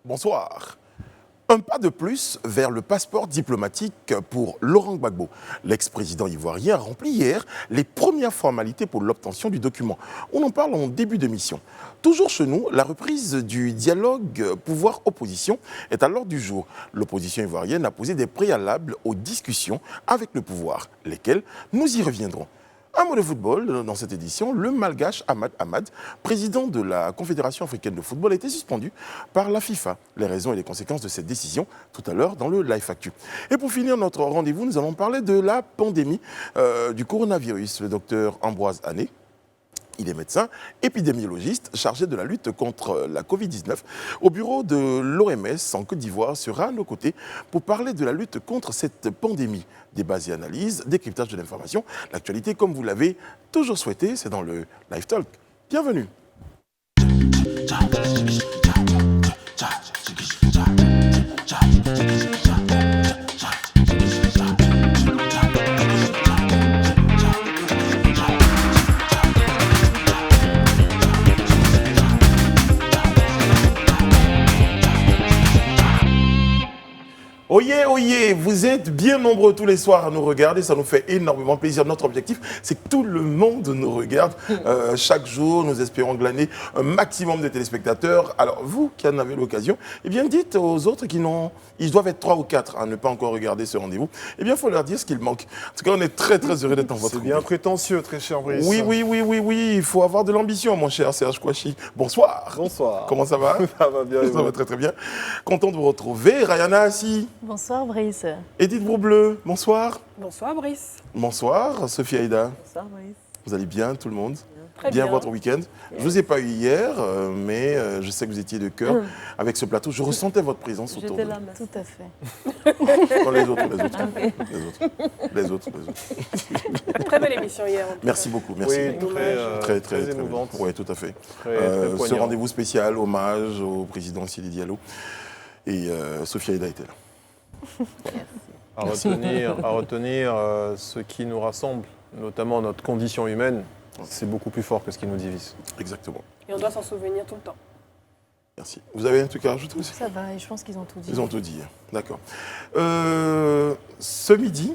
Bonsoir. Un pas de plus vers le passeport diplomatique pour Laurent Gbagbo. L'ex-président ivoirien a rempli hier les premières formalités pour l'obtention du document. On en parle en début d'émission. Toujours chez nous, la reprise du dialogue pouvoir-opposition est à l'ordre du jour. L'opposition ivoirienne a posé des préalables aux discussions avec le pouvoir, lesquels nous y reviendrons. Un mot de football, dans cette édition, le malgache Ahmad Ahmad, président de la Confédération africaine de football, a été suspendu par la FIFA. Les raisons et les conséquences de cette décision, tout à l'heure dans le Live Actu. Et pour finir notre rendez-vous, nous allons parler de la pandémie du coronavirus. Le docteur Ambroise Ané, il est médecin, épidémiologiste, chargé de la lutte contre la Covid-19 au bureau de l'OMS en Côte d'Ivoire, sera à nos côtés pour parler de la lutte contre cette pandémie. Débats et analyses, décryptage de l'information. L'actualité, comme vous l'avez toujours souhaité, c'est dans le Live Talk. Bienvenue. Oyez, oyez, vous êtes bien nombreux tous les soirs à nous regarder, ça nous fait énormément plaisir. Notre objectif, c'est que tout le monde nous regarde. Chaque jour, nous espérons glaner un maximum de téléspectateurs. Alors, vous qui en avez l'occasion, eh bien, dites aux autres ils doivent être 3 ou 4 à ne pas encore regarder ce rendez-vous. Eh bien, il faut leur dire ce qu'il manque. En tout cas, on est très, très heureux d'être dans votre C'est bien prétentieux, très cher Brice. Oui, il faut avoir de l'ambition, mon cher Serge Kouachi. Bonsoir. Bonsoir. Comment ça va? Ça va bien. Ça va très, très bien. Content de vous retrouver. Rayana Assi. Bonsoir Brice. Edith Broubleu, bonsoir. Bonsoir Brice. Bonsoir Sophie Aïda. Bonsoir Brice. Vous allez bien tout le monde? Très bien. Votre week-end. Je ne vous ai pas eu hier, mais je sais que vous étiez de cœur avec ce plateau. Je ressentais votre présence autour de J'étais là, vous. tout à fait. Non, les autres. Très belle émission hier. en tout Merci cas. beaucoup, merci. Oui, très émouvante. Oui, tout à fait. Très Ce poignant. rendez-vous spécial, hommage au président Sidi Diallo. Et Sophie Aïda était là. À retenir ce qui nous rassemble, notamment notre condition humaine, c'est beaucoup plus fort que ce qui nous divise. Exactement. Et on doit s'en souvenir tout le temps. Merci. Vous avez un truc à rajouter aussi? Ça va, et je pense qu'ils ont tout dit. Ils ont tout dit, d'accord. Ce midi,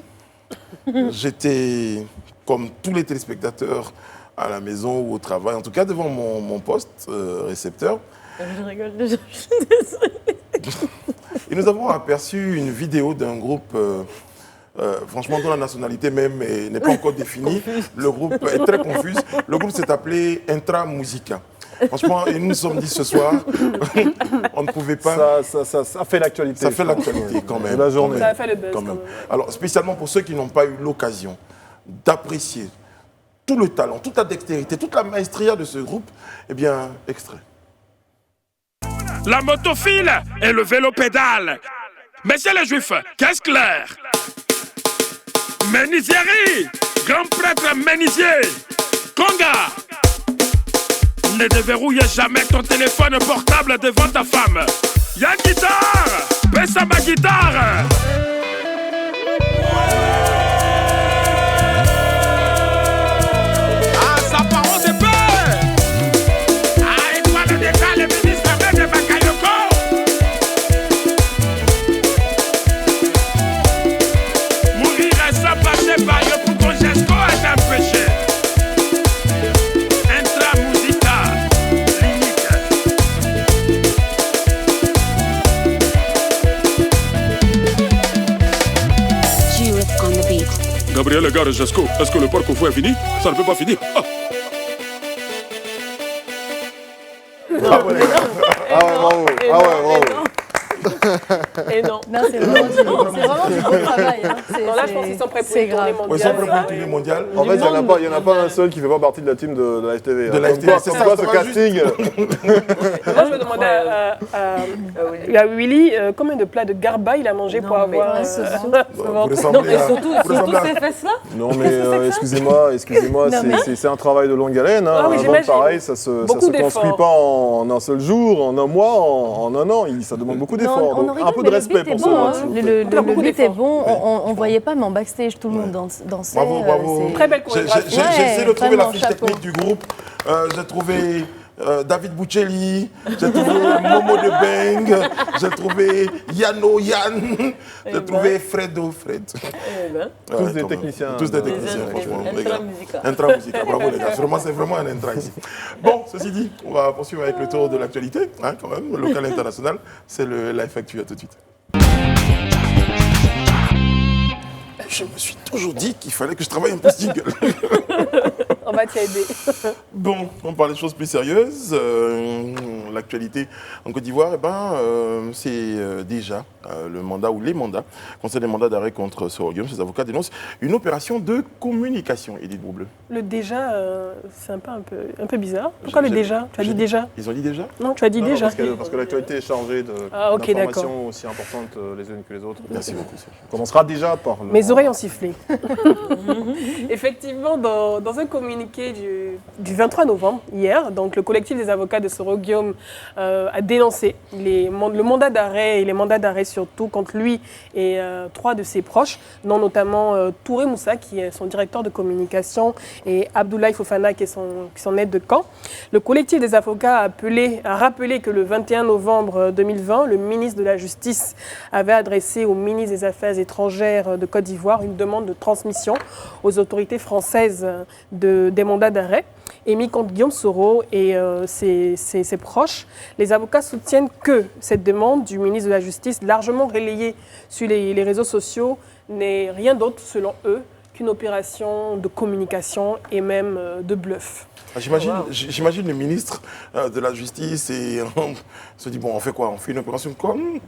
j'étais, comme tous les téléspectateurs, à la maison ou au travail, en tout cas devant mon poste récepteur. Je rigole déjà, je suis désolée. Et nous avons aperçu une vidéo d'un groupe, franchement, dont la nationalité même n'est pas encore définie. Le groupe est très confus. Le groupe s'est appelé Intra Musica. Franchement, et nous nous sommes dit ce soir, on ne pouvait pas... Ça fait l'actualité. Ça fait l'actualité quand même. De la journée. Ça a fait le buzz Quand quand même. même. Alors, spécialement pour ceux qui n'ont pas eu l'occasion d'apprécier tout le talent, toute la dextérité, toute la maestria de ce groupe, eh bien, extrait. La motophile et le vélo pédale. Messieurs les Juifs, qu'est-ce clair? Ménisieri, grand prêtre Ménisier, Conga. Ne déverrouille jamais ton téléphone portable devant ta femme. Y'a guitare, baisse ma guitare. Ah, ça part au départ. Ah, et toi le décal, le ministre de Bakayoko. Mourir sans passer par eux pour ton geste est un péché. Intra Musica, clinique. Judith on the beat. Gabriel Garejesco, est-ce que le parc au fou est fini? Ça ne peut pas finir. Ah. Bravo. Et non. Non, c'est vraiment du beau travail. Hein. Non, là, je pense qu'ils sont prêts pour c'est les tournées grave. Ils sont mondiales. prêts pour le tournée mondial. En fait, il n'y en a pas un seul qui ne fait pas partie de la team de la FTV. De la FTV, c'est ça, Pourquoi ça ce va casting Moi, je me demandais à Willy combien de plats de garba il a mangé pour avoir. Pour ressembler à... Surtout ces fesses-là. Non mais excusez-moi, Non, mais- c'est un travail de longue haleine. Hein. Ah oui, Un j'imagine. vent pareil, ça ne se Beaucoup construit d'efforts. pas en un seul jour, en un mois, en un an. Ça demande beaucoup d'efforts. Donc, un peu de respect pour ce bon, s'il vous plaît. Le beaucoup beat est d'efforts. bon. On voyait pas, mais en backstage, tout le monde dansait. Bravo. c'est- Très belle chorégraphie. J'ai essayé de trouver la vraiment, fiche chapeau. technique du groupe. J'ai trouvé David Boucelli, j'ai trouvé Momo de Beng, j'ai trouvé Yann, j'ai trouvé Fred. Tous des techniciens. Tous des techniciens, franchement. les gars. Intra-musica. Intra-musica, bravo les gars. C'est vraiment un intra ici. Bon, ceci dit, on va poursuivre avec le tour de l'actualité, hein, quand même, local et international. C'est le Life Actu, à tout de suite. Je me suis toujours dit qu'il fallait que je travaille un peu ce jingle. On va t'aider. Bon, on parle des choses plus sérieuses. L'actualité en Côte d'Ivoire, c'est déjà le mandat ou les mandats, concernant les mandats d'arrêt contre Sorogium. Ces avocats dénoncent une opération de communication, Edith Broubleu. Le déjà, c'est un peu bizarre. Pourquoi le déjà? Tu as dit déjà? Ils ont dit déjà? Non, tu as dit déjà. Parce que l'actualité est chargée ok, d'informations aussi importantes les unes que les autres. Merci beaucoup. On commencera déjà par le... Mes oreilles ont sifflé. Effectivement, dans un communiqué du 23 novembre, hier, donc le collectif des avocats de Sorogium a dénoncé le mandat d'arrêt et les mandats d'arrêt surtout contre lui et 3 de ses proches, dont notamment Touré Moussa, qui est son directeur de communication, et Abdoulaye Fofana, qui est son aide de camp. Le collectif des avocats a rappelé que le 21 novembre 2020, le ministre de la Justice avait adressé au ministre des Affaires étrangères de Côte d'Ivoire une demande de transmission aux autorités françaises des mandats d'arrêt émis contre Guillaume Soro et ses proches. Les avocats soutiennent que cette demande du ministre de la Justice, largement relayée sur les réseaux sociaux, n'est rien d'autre, selon eux, qu'une opération de communication et même de bluff. J'imagine le ministre de la Justice et se dit, bon, on fait quoi? On fait une opération de com?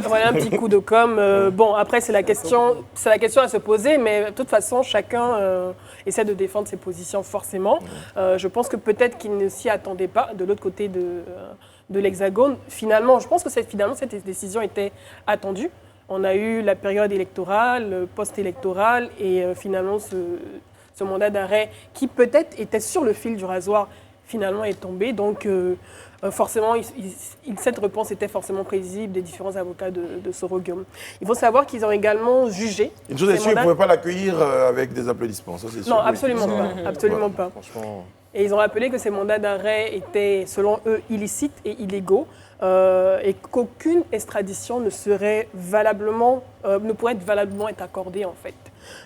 Voilà, un petit coup de com. Bon, après, c'est la question à se poser, mais de toute façon, chacun essaie de défendre ses positions forcément. Je pense que peut-être qu'il ne s'y attendait pas de l'autre côté de l'Hexagone. Finalement, je pense que cette décision était attendue. On a eu la période électorale, post-électorale, et finalement, ce mandat d'arrêt qui peut-être était sur le fil du rasoir, finalement est tombé. Donc, forcément, cette réponse était forcément prévisible des différents avocats de Sorogium. Il faut savoir qu'ils ont également jugé. Une chose est sûre, ils ne pouvaient pas l'accueillir avec des applaudissements, ça c'est sûr. Non, absolument pas. Absolument pas. Franchement... Et ils ont rappelé que ces mandats d'arrêt étaient, selon eux, illicites et illégaux, et qu'aucune extradition ne pourrait valablement être accordée, en fait.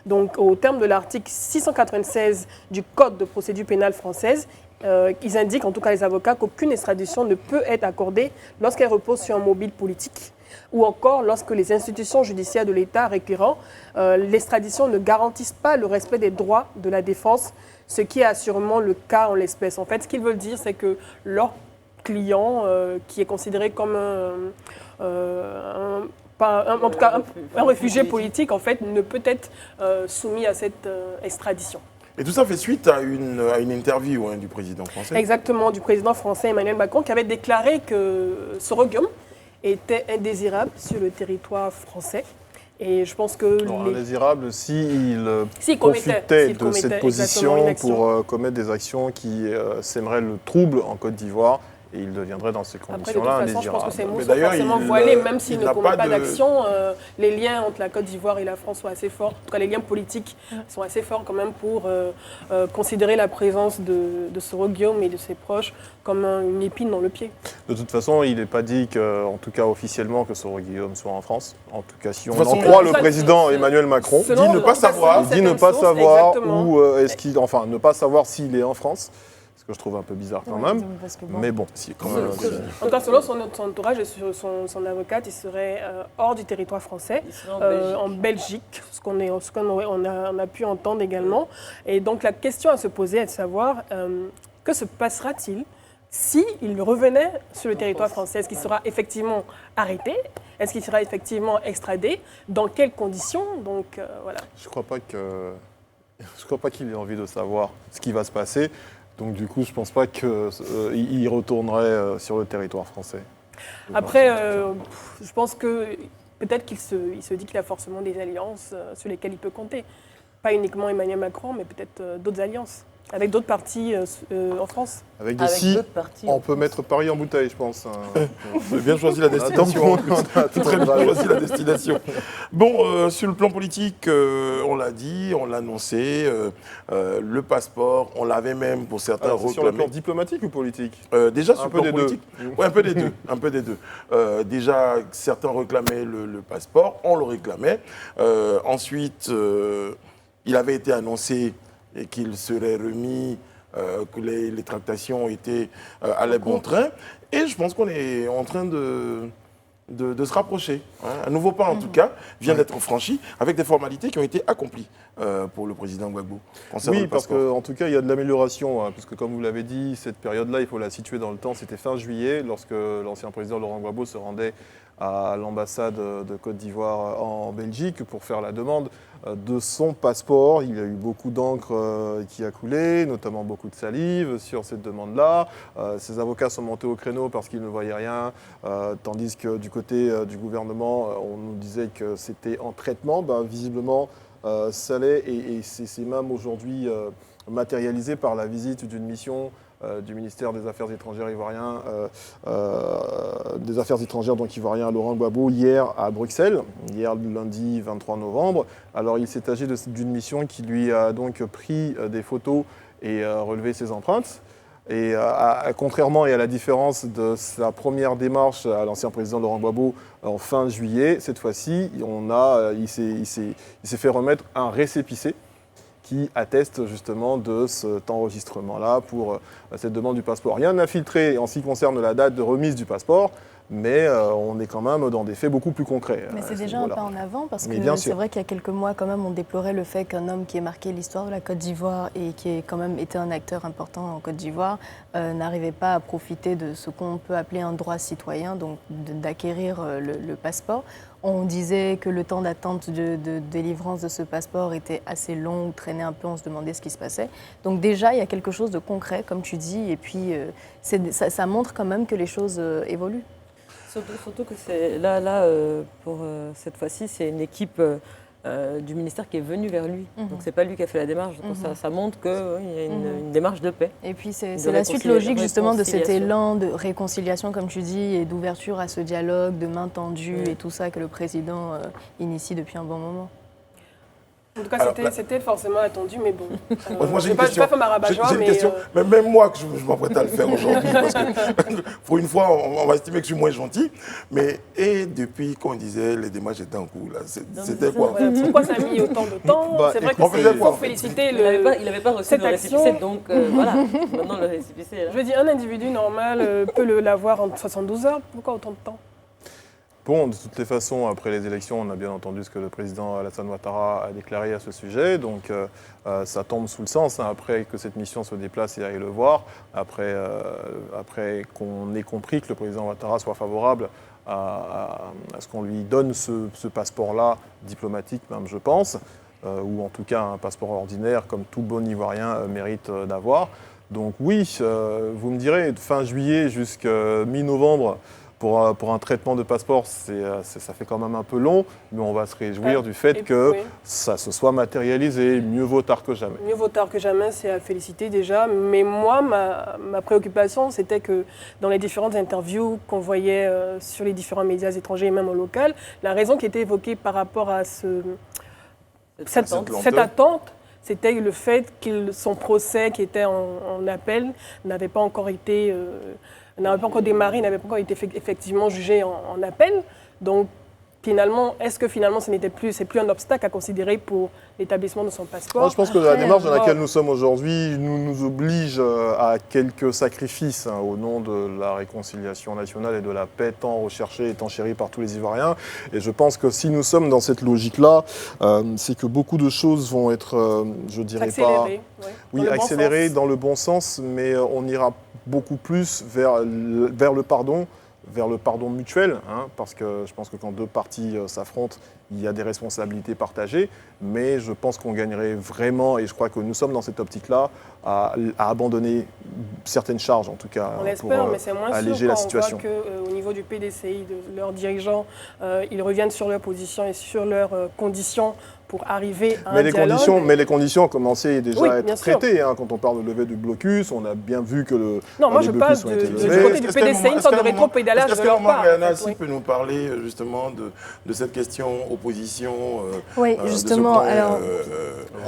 Donc, au terme de l'article 696 du Code de procédure pénale française, ils indiquent, en tout cas les avocats, qu'aucune extradition ne peut être accordée lorsqu'elle repose sur un mobile politique ou encore lorsque les institutions judiciaires de l'État requérant l'extradition ne garantissent pas le respect des droits de la défense, ce qui est assurément le cas en l'espèce. En fait, ce qu'ils veulent dire, c'est que leur client, qui est considéré comme un réfugié politique, en fait, ne peut être soumis à cette extradition. Et tout ça fait suite à une interview du président français. Exactement, du président français Emmanuel Macron, qui avait déclaré que Sorogium était indésirable sur le territoire français. Et je pense que... indésirable s'il profitait de cette position pour commettre des actions qui sèmeraient le trouble en Côte d'Ivoire. Et il deviendrait dans ces conditions-là indésirable. Je pense que ces mots sont forcément voilés, même s'il ne commet pas d'action. Les liens entre la Côte d'Ivoire et la France sont assez forts. En tout cas, les liens politiques sont assez forts quand même pour considérer la présence de Sorogium et de ses proches comme une épine dans le pied. De toute façon, il n'est pas dit, en tout cas officiellement, que Sorogium soit en France. En tout cas, si on en croit le président Emmanuel Macron, dit ne pas savoir, où est-ce qu'il... Enfin, ne pas savoir s'il est en France. Que je trouve un peu bizarre quand même, mais bon, si quand même. En tout cas, selon son entourage et son avocate, il serait hors du territoire français, en Belgique, ce qu'on a pu entendre également. Et donc la question à se poser est de savoir que se passera-t-il s'il revenait sur le territoire français? Est-ce qu'il sera effectivement arrêté? Est-ce qu'il sera effectivement extradé? Dans quelles conditions? Donc voilà. Je crois pas qu'il ait envie de savoir ce qui va se passer. Donc du coup, je ne pense pas qu'il retournerait sur le territoire français. Après, je pense que peut-être qu'il se dit qu'il a forcément des alliances sur lesquelles il peut compter. pas uniquement Emmanuel Macron, mais peut-être d'autres alliances avec d'autres partis en France. Avec d'autres partis. On peut mettre Paris en bouteille, je pense. Vous avez bien choisi la destination. Très bien choisi la destination. Bon, sur le plan politique, on l'a dit, on l'a annoncé, le passeport, on l'avait même pour certains reclamé. Sur le plan diplomatique ou politique? Déjà sur le plan politique. Oui, un peu des deux. Déjà, certains réclamaient le passeport, on le réclamait. Ensuite, il avait été annoncé et qu'il serait remis, que les tractations étaient allaient bon train. Et je pense qu'on est en train de se rapprocher. Un nouveau pas, en tout cas, vient d'être franchi avec des formalités qui ont été accomplies pour le président Gbagbo. Oui, parce qu'en tout cas, il y a de l'amélioration, puisque comme vous l'avez dit, cette période-là, il faut la situer dans le temps. C'était fin juillet, lorsque l'ancien président Laurent Gbagbo se rendait à l'ambassade de Côte d'Ivoire en Belgique pour faire la demande de son passeport. Il y a eu beaucoup d'encre qui a coulé, notamment beaucoup de salive sur cette demande-là. Ses avocats sont montés au créneau parce qu'ils ne voyaient rien, tandis que du côté du gouvernement, on nous disait que c'était en traitement. Visiblement, ça l'est, et c'est même aujourd'hui matérialisé par la visite d'une mission du ministère des Affaires étrangères ivoirien, donc ivoirien, Laurent Gbagbo, hier à Bruxelles, hier lundi 23 novembre. Alors il s'est agi d'une mission qui lui a donc pris des photos et relevé ses empreintes. Et contrairement et à la différence de sa première démarche à l'ancien président Laurent Gbagbo en fin juillet, cette fois-ci, il s'est fait remettre un récépissé qui atteste justement de cet enregistrement-là pour cette demande du passeport. Rien n'a filtré en ce qui concerne la date de remise du passeport, mais on est quand même dans des faits beaucoup plus concrets. Mais c'est déjà un pas en avant, parce que c'est vrai qu'il y a quelques mois, quand même, on déplorait le fait qu'un homme qui ait marqué l'histoire de la Côte d'Ivoire et qui ait quand même été un acteur important en Côte d'Ivoire n'arrivait pas à profiter de ce qu'on peut appeler un droit citoyen, donc d'acquérir le passeport. On disait que le temps d'attente de délivrance de ce passeport était assez long, traînait un peu, on se demandait ce qui se passait. Donc déjà, il y a quelque chose de concret, comme tu dis, et puis ça montre quand même que les choses évoluent. Surtout que c'est là pour cette fois-ci, c'est une équipe du ministère qui est venue vers lui. Donc c'est pas lui qui a fait la démarche. Donc ça montre qu'il y a une démarche de paix. Et puis c'est la suite logique justement de cet élan de réconciliation, comme tu dis, et d'ouverture à ce dialogue, de main tendue et tout ça que le président initie depuis un bon moment. En tout cas, c'était forcément attendu, mais bon. Moi, j'ai une question. J'ai une question. Mais même moi, je m'apprête à le faire aujourd'hui, parce que pour une fois, on va estimer que je suis moins gentil. Mais depuis qu'on disait les démarches étaient en cours, c'était quoi? Pourquoi ça a mis autant de temps? C'est vrai qu'il faut féliciter il n'avait pas reçu le récépissé, donc voilà. Maintenant, le récépissé. Je veux dire, un individu normal peut l'avoir en 72 heures. Pourquoi autant de temps? Bon, de toutes les façons, après les élections, on a bien entendu ce que le président Alassane Ouattara a déclaré à ce sujet. Donc, ça tombe sous le sens, après que cette mission se déplace et aille le voir, après qu'on ait compris que le président Ouattara soit favorable à ce qu'on lui donne ce passeport-là, diplomatique même, je pense, ou en tout cas un passeport ordinaire, comme tout bon Ivoirien mérite d'avoir. Donc oui, vous me direz, fin juillet jusqu'à mi-novembre, pour un traitement de passeport, ça fait quand même un peu long, mais on va se réjouir du fait que ça se soit matérialisé. Mieux vaut tard que jamais. Mieux vaut tard que jamais, c'est à féliciter déjà. Mais moi, ma préoccupation, c'était que dans les différentes interviews qu'on voyait sur les différents médias étrangers et même au local, la raison qui était évoquée par rapport à cette attente, c'était le fait que son procès qui était en appel n'avait pas encore été... n'avait pas encore démarré, n'avait pas encore été effectivement jugé en appel. Donc, finalement, est-ce que finalement, c'est plus un obstacle à considérer pour l'établissement de son passeport? Je pense que la démarche dans laquelle nous sommes aujourd'hui nous oblige à quelques sacrifices au nom de la réconciliation nationale et de la paix tant recherchée et tant chérie par tous les Ivoiriens. Et je pense que si nous sommes dans cette logique-là, c'est que beaucoup de choses vont être, je dirais accélérées, pas... Oui, accélérées dans le bon sens, mais on ira beaucoup plus vers le pardon mutuel, parce que je pense que quand deux parties s'affrontent, il y a des responsabilités partagées, mais je pense qu'on gagnerait vraiment, et je crois que nous sommes dans cette optique-là, à abandonner certaines charges, en tout cas, pour alléger la situation. On voit qu'au niveau du PDCI, de leurs dirigeants, ils reviennent sur leur position et sur leurs conditions pour arriver à mais un dialogue. Mais les conditions commençaient déjà Oui, à être bien sûr. traitées. Hein. Quand on parle de levée du blocus, on a bien vu que Non, moi les je blocus parle ont été du levés. côté du PDC, une sorte de rétropédalage de leur part. Mariana en fait, oui. peut nous parler justement de cette question opposition Oui, de ce justement. plan, Alors,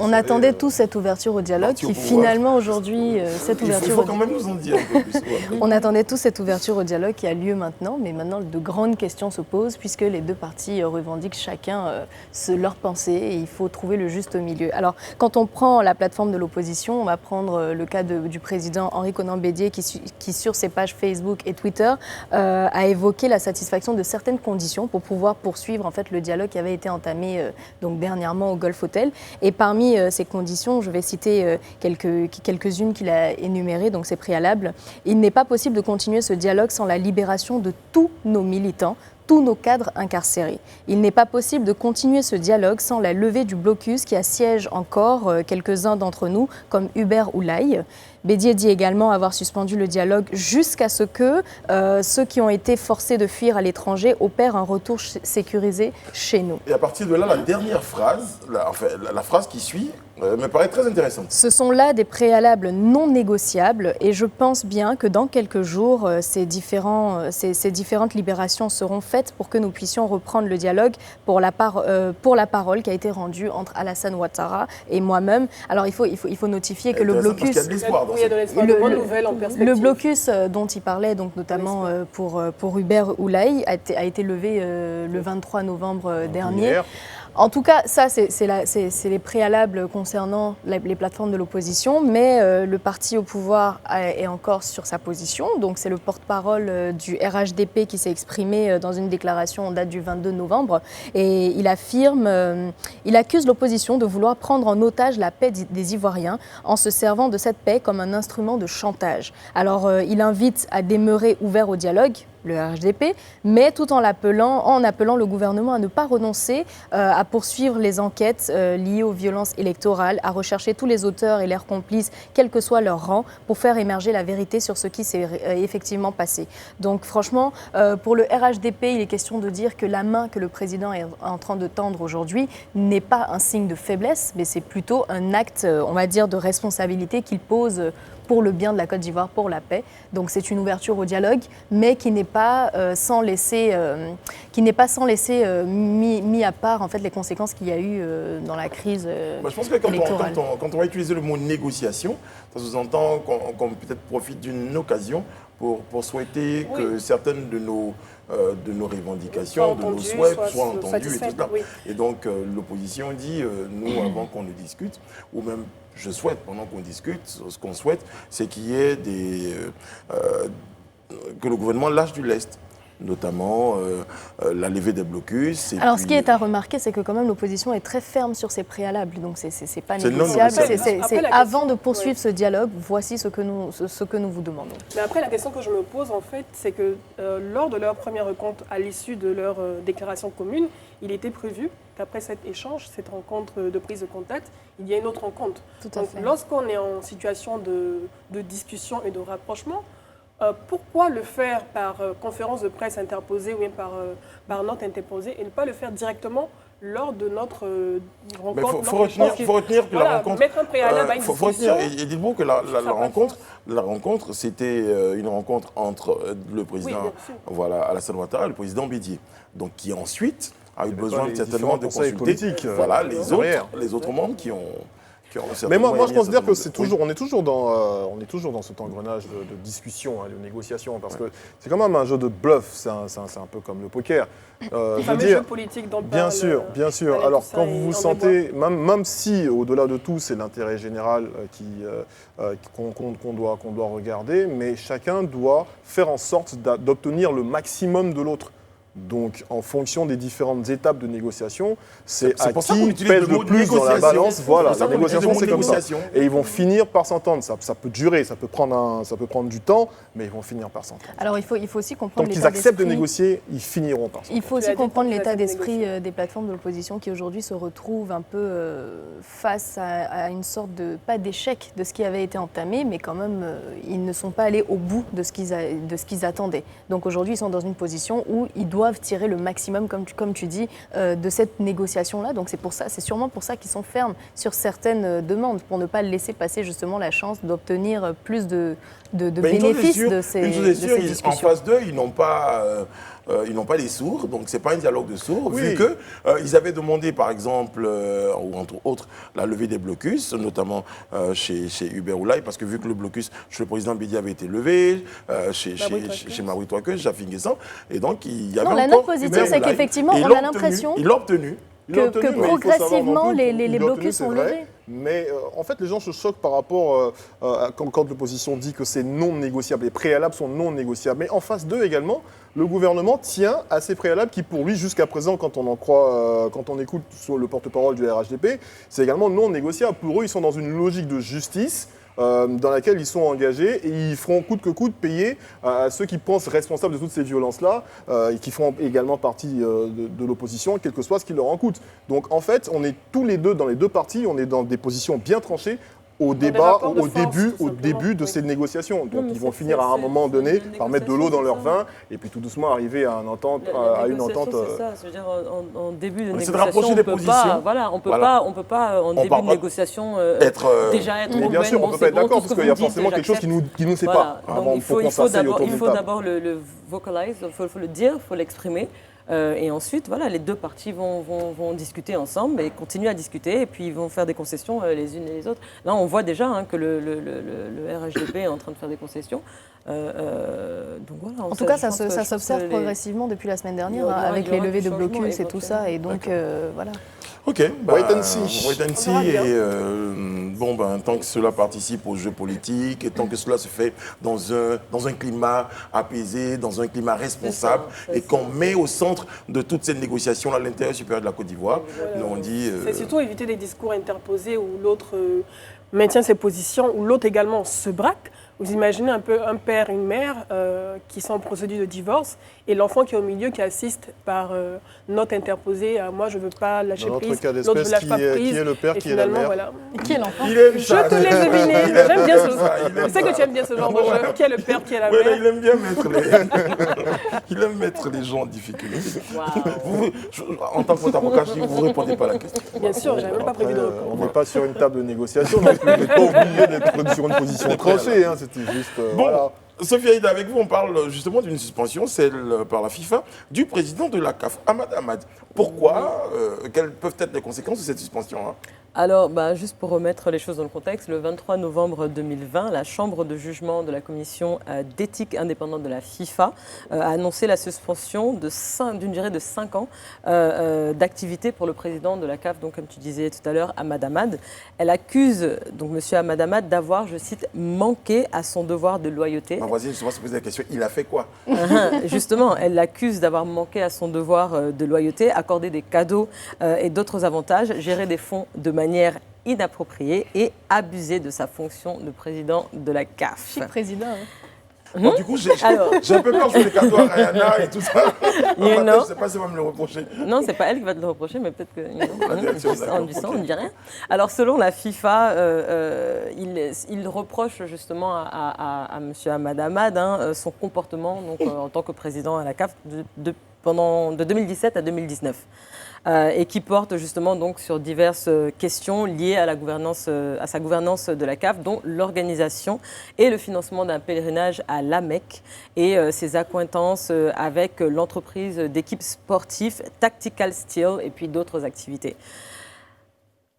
on attendait tous cette ouverture au dialogue parti au qui pouvoir. finalement aujourd'hui, cette il ouverture faut au quand même nous en dire un peu plus. Ouais. On attendait tous cette ouverture au dialogue qui a lieu maintenant, mais maintenant de grandes questions se posent puisque les deux partis revendiquent chacun leur pensée et il faut trouver le juste milieu. Alors, quand on prend la plateforme de l'opposition, on va prendre le cas du président Henri Konan Bédié qui, sur ses pages Facebook et Twitter, a évoqué la satisfaction de certaines conditions pour pouvoir poursuivre en fait le dialogue qui avait été entamé donc dernièrement au Golf Hotel. Et parmi ces conditions, je vais citer quelques-unes qu'il a énumérées, donc c'est préalable. Il n'est pas possible de continuer ce dialogue sans la libération de tous nos militants, tous nos cadres incarcérés. Il n'est pas possible de continuer ce dialogue sans la levée du blocus qui assiège encore quelques-uns d'entre nous, comme Hubert Oulaye. Bédié dit également avoir suspendu le dialogue jusqu'à ce que ceux qui ont été forcés de fuir à l'étranger opèrent un retour sécurisé chez nous. Et à partir de là, la dernière phrase, la phrase qui suit, me paraît très intéressante. Ce sont là des préalables non négociables et je pense bien que dans quelques jours, ces différentes libérations seront faites pour que nous puissions reprendre le dialogue pour la parole qui a été rendue entre Alassane Ouattara et moi-même. Alors il faut notifier que le blocus... Il y a de l'espoir, de bonnes nouvelles en perspective. Le blocus dont il parlait, donc notamment pour Hubert Oulaye, a été levé le 23 novembre dernier. Hier. En tout cas, ça, c'est les préalables concernant les plateformes de l'opposition, mais le parti au pouvoir est encore sur sa position. Donc, c'est le porte-parole du RHDP qui s'est exprimé dans une déclaration en date du 22 novembre. Et il accuse l'opposition de vouloir prendre en otage la paix des Ivoiriens en se servant de cette paix comme un instrument de chantage. Alors, il invite à demeurer ouvert au dialogue, le RHDP, mais tout en appelant le gouvernement à ne pas renoncer à poursuivre les enquêtes liées aux violences électorales, à rechercher tous les auteurs et leurs complices, quel que soit leur rang, pour faire émerger la vérité sur ce qui s'est effectivement passé. Donc franchement, pour le RHDP, il est question de dire que la main que le président est en train de tendre aujourd'hui n'est pas un signe de faiblesse, mais c'est plutôt un acte, on va dire, de responsabilité qu'il pose pour le bien de la Côte d'Ivoire, pour la paix. Donc c'est une ouverture au dialogue, mais qui n'est pas sans laisser mis à part en fait les conséquences qu'il y a eu dans la crise Je pense que électorale. quand on va utiliser le mot négociation, ça sous-entend qu'on peut-être profite d'une occasion pour souhaiter que certaines de nos revendications, de nos souhaits soient entendues et tout ça. Oui. Et donc l'opposition dit, nous, avant qu'on ne discute, ou même je souhaite, pendant qu'on discute, ce qu'on souhaite, c'est qu'il y ait que le gouvernement lâche du lest, notamment la levée des blocus. Alors, ce qui est à remarquer, c'est que quand même l'opposition est très ferme sur ses préalables, donc c'est pas négociable. C'est avant de poursuivre ce dialogue, voici ce que nous vous demandons. Mais après, la question que je me pose, en fait, c'est que lors de leur premier rencontre, à l'issue de leur déclaration commune, il était prévu qu'après cet échange, cette rencontre de prise de contact, il y a une autre rencontre. Tout à fait. Lorsqu'on est en situation de discussion et de rapprochement, pourquoi le faire par conférence de presse interposée ou bien par note interposée et ne pas le faire directement lors de notre rencontre? Il faut retenir que la rencontre... Mettre un préalable à une discussion. Et dites-vous que la rencontre, c'était une rencontre entre le président Alassane Ouattara et le président Bédié. Donc qui ensuite a eu besoin certainement de consulter les autres membres qui ont... Mais moi je considère que on est toujours dans cet engrenage de discussion, de négociation, parce que c'est quand même un jeu de bluff, c'est un peu comme le poker. Le fameux jeu politique dont bien sûr. Alors quand vous vous sentez, même si au-delà de tout c'est l'intérêt général qu'on doit regarder, mais chacun doit faire en sorte d'obtenir le maximum de l'autre. Donc, en fonction des différentes étapes de négociation, c'est à qui pèse le plus dans la balance. Voilà, la négociation, c'est comme ça. Et ils vont finir par s'entendre. Ça peut durer, ça peut prendre du temps, mais ils vont finir par s'entendre. Alors, il faut aussi comprendre tant qu'ils acceptent de négocier, ils finiront par s'entendre. Il faut aussi comprendre l'état d'esprit des plateformes de l'opposition qui aujourd'hui se retrouvent un peu face à une sorte pas d'échec de ce qui avait été entamé, mais quand même, ils ne sont pas allés au bout de ce qu'ils attendaient. Donc aujourd'hui, ils sont dans une position où ils doivent doivent tirer le maximum, comme tu dis, de cette négociation-là. Donc c'est sûrement pour ça qu'ils sont fermes sur certaines demandes, pour ne pas laisser passer justement la chance d'obtenir plus de bénéfices de ces discussions. En phase 2, ils n'ont pas les sourds, donc ce n'est pas un dialogue de sourds, vu qu'ils avaient demandé, par exemple, ou entre autres, la levée des blocus, notamment chez Hubert Oulaye, parce que vu que le blocus chez le président Bédi avait été levé, chez Marie Touaqueux, Jaffing Guessant, et donc il y avait la note positive, c'est qu'effectivement, on a l'impression il l'a obtenu. Que progressivement, les blocus sont levés. Mais en fait, les gens se choquent par rapport à quand l'opposition dit que c'est non négociable. Les préalables sont non négociables. Mais en phase 2 également, le gouvernement tient à ces préalables qui, pour lui, jusqu'à présent, quand on en croit, quand on écoute sur le porte-parole du RHDP, c'est également non négociable. Pour eux, ils sont dans une logique de justice dans laquelle ils sont engagés et ils feront coûte que coûte payer à ceux qui pensent responsables de toutes ces violences-là et qui font également partie de l'opposition, quel que soit ce qui leur en coûte. Donc en fait, on est tous les deux, dans les deux parties, on est dans des positions bien tranchées au débat, au début de ces négociations. Donc ils vont finir à un moment donné par mettre de l'eau dans leur vin et puis tout doucement arriver à une entente. C'est ça, je veux dire, en début de négociation, on ne peut pas en début de négociation déjà être bien sûr, on ne peut pas être d'accord parce qu'il y a forcément quelque chose qui nous sépare. Il faut d'abord le vocalize, il faut le dire, il faut l'exprimer. Et ensuite, voilà, les deux parties vont discuter ensemble et continuer à discuter et puis ils vont faire des concessions les unes et les autres. Là, on voit déjà que le RHDP est en train de faire des concessions. Donc voilà, en tout cas, ça s'observe progressivement depuis la semaine dernière avec les levées de blocus et tout ça. Et donc, voilà. Ok, wait and see. Et tant que cela participe au jeu politique, et tant que cela se fait dans un climat apaisé, dans un climat responsable, et qu'on met au centre de toute cette négociation là l'intérêt supérieur de la Côte d'Ivoire, nous on dit... C'est surtout éviter des discours interposés où l'autre maintient ses positions, où l'autre également se braque. Vous imaginez un peu un père, une mère qui sont en procédure de divorce et l'enfant qui est au milieu qui assiste par note interposée à moi je ne veux pas lâcher prise, l'autre ne lâche pas prise. Qui est le père, qui est la mère Qui est l'enfant? Je te laisse deviner. J'aime bien je sais que tu aimes bien ce genre de jeu. Qui est le père, qui est la mère? Il aime bien mettre les gens en difficulté. En tant qu'avocat, je dis vous ne répondez pas à la question. Bien sûr, je n'avais même pas prévu de répondre. On n'est pas sur une table de négociation, donc on n'est pas obligé d'être sur une position tranchée. C'était juste... voilà. Sophie Aïda, avec vous, on parle justement d'une suspension, celle par la FIFA, du président de la CAF, Ahmad Ahmad. Pourquoi quelles peuvent être les conséquences de cette suspension Alors, juste pour remettre les choses dans le contexte, le 23 novembre 2020, la Chambre de jugement de la Commission d'éthique indépendante de la FIFA a annoncé la suspension d'une durée de 5 ans d'activité pour le président de la CAF, donc comme tu disais tout à l'heure, Ahmad Ahmad. Elle accuse donc M. Ahmad Ahmad d'avoir, je cite, manqué à son devoir de loyauté. Ma voisine, justement, se posait la question, il a fait quoi? Justement, elle l'accuse d'avoir manqué à son devoir de loyauté, accordé des cadeaux et d'autres avantages, géré des fonds de manière inappropriée et abusé de sa fonction de président de la CAF. Chic président. Bon, du coup, j'ai un peu peur sur les cadeaux à Rihanna et tout ça. Je ne sais pas si on va me le reprocher. Non, ce n'est pas elle qui va te le reprocher, mais peut-être que on ne dit rien. Alors, selon la FIFA, il reproche justement à M. Ahmad Ahmad son comportement donc, en tant que président à la CAF de 2017 à 2019. Et qui porte justement donc sur diverses questions liées à à sa gouvernance de la CAF, dont l'organisation et le financement d'un pèlerinage à La Mecque et ses accointances avec l'entreprise d'équipes sportives Tactical Steel et puis d'autres activités.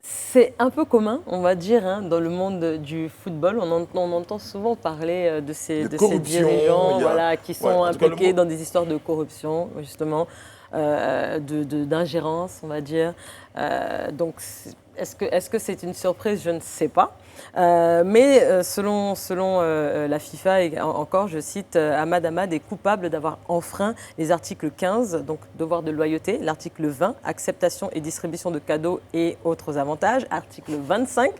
C'est un peu commun, on va dire, dans le monde du football. On entend souvent parler de ces dirigeants qui sont impliqués dans des histoires de corruption, justement. D'ingérence, on va dire. Donc, est-ce que c'est une surprise? Je ne sais pas. Mais selon la FIFA, et encore, je cite, Ahmad Ahmad est coupable d'avoir enfreint les articles 15, donc devoir de loyauté, l'article 20, acceptation et distribution de cadeaux et autres avantages, article 25,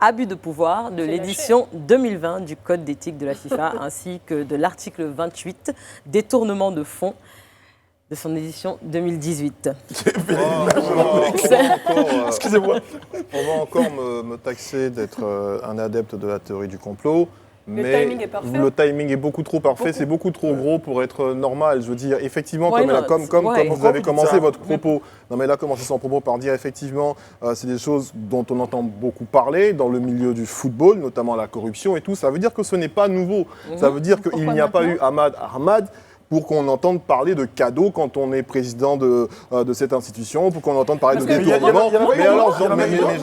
abus de pouvoir de l'édition 2020 du Code d'éthique de la FIFA, ainsi que de l'article 28, détournement de fonds, de son édition 2018. Excusez-moi. On va encore me taxer d'être un adepte de la théorie du complot. Mais timing est parfait. le timing est beaucoup trop parfait, c'est beaucoup trop gros pour être normal. Je veux dire, effectivement, comme vous avez commencé votre propos, non mais là, commencé son propos par dire, effectivement, c'est des choses dont on entend beaucoup parler dans le milieu du football, notamment la corruption et tout. Ça veut dire que ce n'est pas nouveau. Ça veut dire qu'il n'y a pas eu Ahmad Ahmad pour qu'on entende parler de cadeaux quand on est président de cette institution, pour qu'on entende parler de détournement. Mais